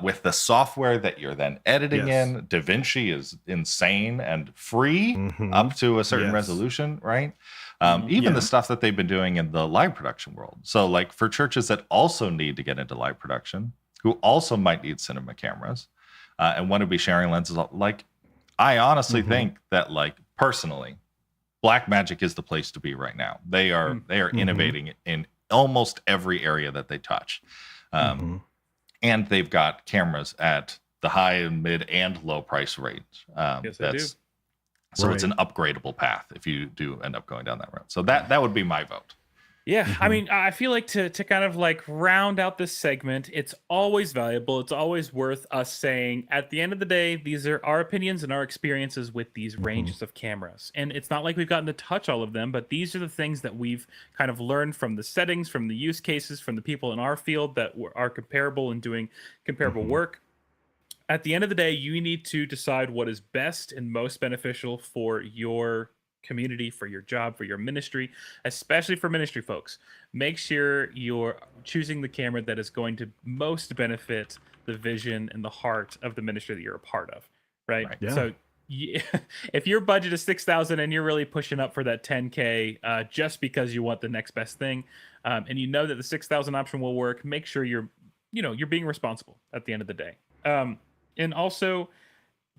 Speaker 1: with the software that you're then editing in. DaVinci is insane and free up to a certain resolution, right? Even the stuff that they've been doing in the live production world. So like for churches that also need to get into live production, who also might need cinema cameras and want to be sharing lenses, like I honestly think that, like, personally, Blackmagic is the place to be right now. They are innovating in almost every area that they touch. And they've got cameras at the high and mid and low price range.
Speaker 3: Yes, they do.
Speaker 1: So it's an upgradable path if you do end up going down that road. So that would be my vote.
Speaker 3: Yeah, I mean, I feel like to kind of like round out this segment, it's always valuable. It's always worth us saying at the end of the day, these are our opinions and our experiences with these ranges of cameras. And it's not like we've gotten to touch all of them, but these are the things that we've kind of learned from the settings, from the use cases, from the people in our field that are comparable and doing comparable work. At the end of the day, you need to decide what is best and most beneficial for your community, for your job, for your ministry, especially for ministry folks. Make sure you're choosing the camera that is going to most benefit the vision and the heart of the ministry that you're a part of, right?
Speaker 2: Yeah.
Speaker 3: So if your budget is 6,000 and you're really pushing up for that 10K just because you want the next best thing, and you know that the 6,000 option will work, make sure you're being responsible at the end of the day. And also,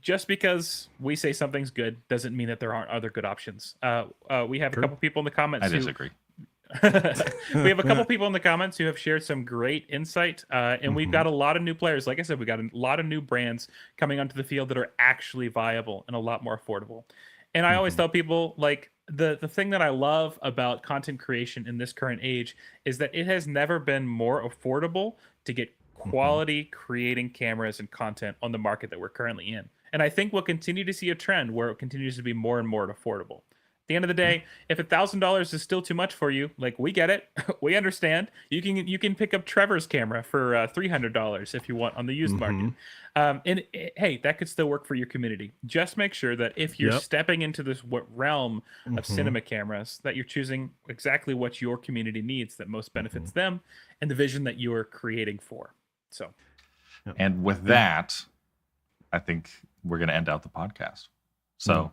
Speaker 3: just because we say something's good doesn't mean that there aren't other good options. We have a couple people in the comments.
Speaker 1: I disagree.
Speaker 3: We have a couple people in the comments who have shared some great insight, and we've got a lot of new players. Like I said, we got a lot of new brands coming onto the field that are actually viable and a lot more affordable. And I always tell people, like, the thing that I love about content creation in this current age is that it has never been more affordable to get quality creating cameras and content on the market that we're currently in. And I think we'll continue to see a trend where it continues to be more and more affordable. At the end of the day, if $1,000 is still too much for you, like, we get it, we understand. You can pick up Trevor's camera for $300 if you want on the used market. Hey, that could still work for your community. Just make sure that if you're stepping into this realm of cinema cameras, that you're choosing exactly what your community needs that most benefits them and the vision that you're creating for. So,
Speaker 1: and with that, I think we're going to end out the podcast. So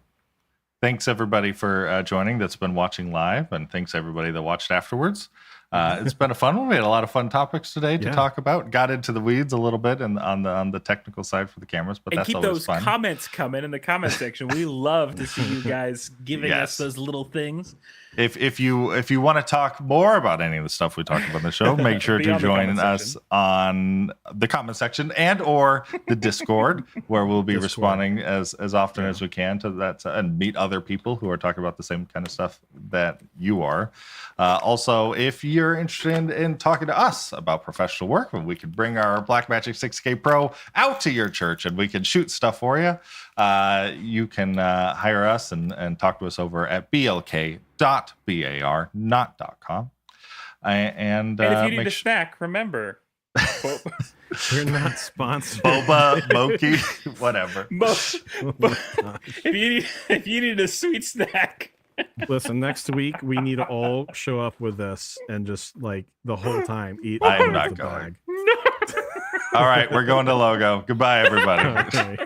Speaker 1: thanks everybody for joining that's been watching live, and thanks everybody that watched afterwards. It's been a fun one. We had a lot of fun topics today to talk about. Got into the weeds a little bit and on the technical side for the cameras, but that's always fun.
Speaker 3: Keep those comments coming in the comment section. We love to see you guys giving us those little things.
Speaker 1: If you want to talk more about any of the stuff we talked about in the show, make sure to join us on the comment section and or the Discord, where we'll be responding as often as we can to that and meet other people who are talking about the same kind of stuff that you are. Also, if you're interested in talking to us about professional work, we could bring our Blackmagic 6K Pro out to your church and we can shoot stuff for you. You can hire us and talk to us over at blk.bar, not.com. And
Speaker 3: if you need a snack, remember,
Speaker 2: we're not sponsored.
Speaker 1: Boba, Moki, whatever.
Speaker 3: If you need a sweet snack.
Speaker 2: Listen, next week we need to all show up with this and just like the whole time eat.
Speaker 1: I am not going.
Speaker 3: No.
Speaker 1: All right, we're going to logo. Goodbye, everybody.
Speaker 2: Okay.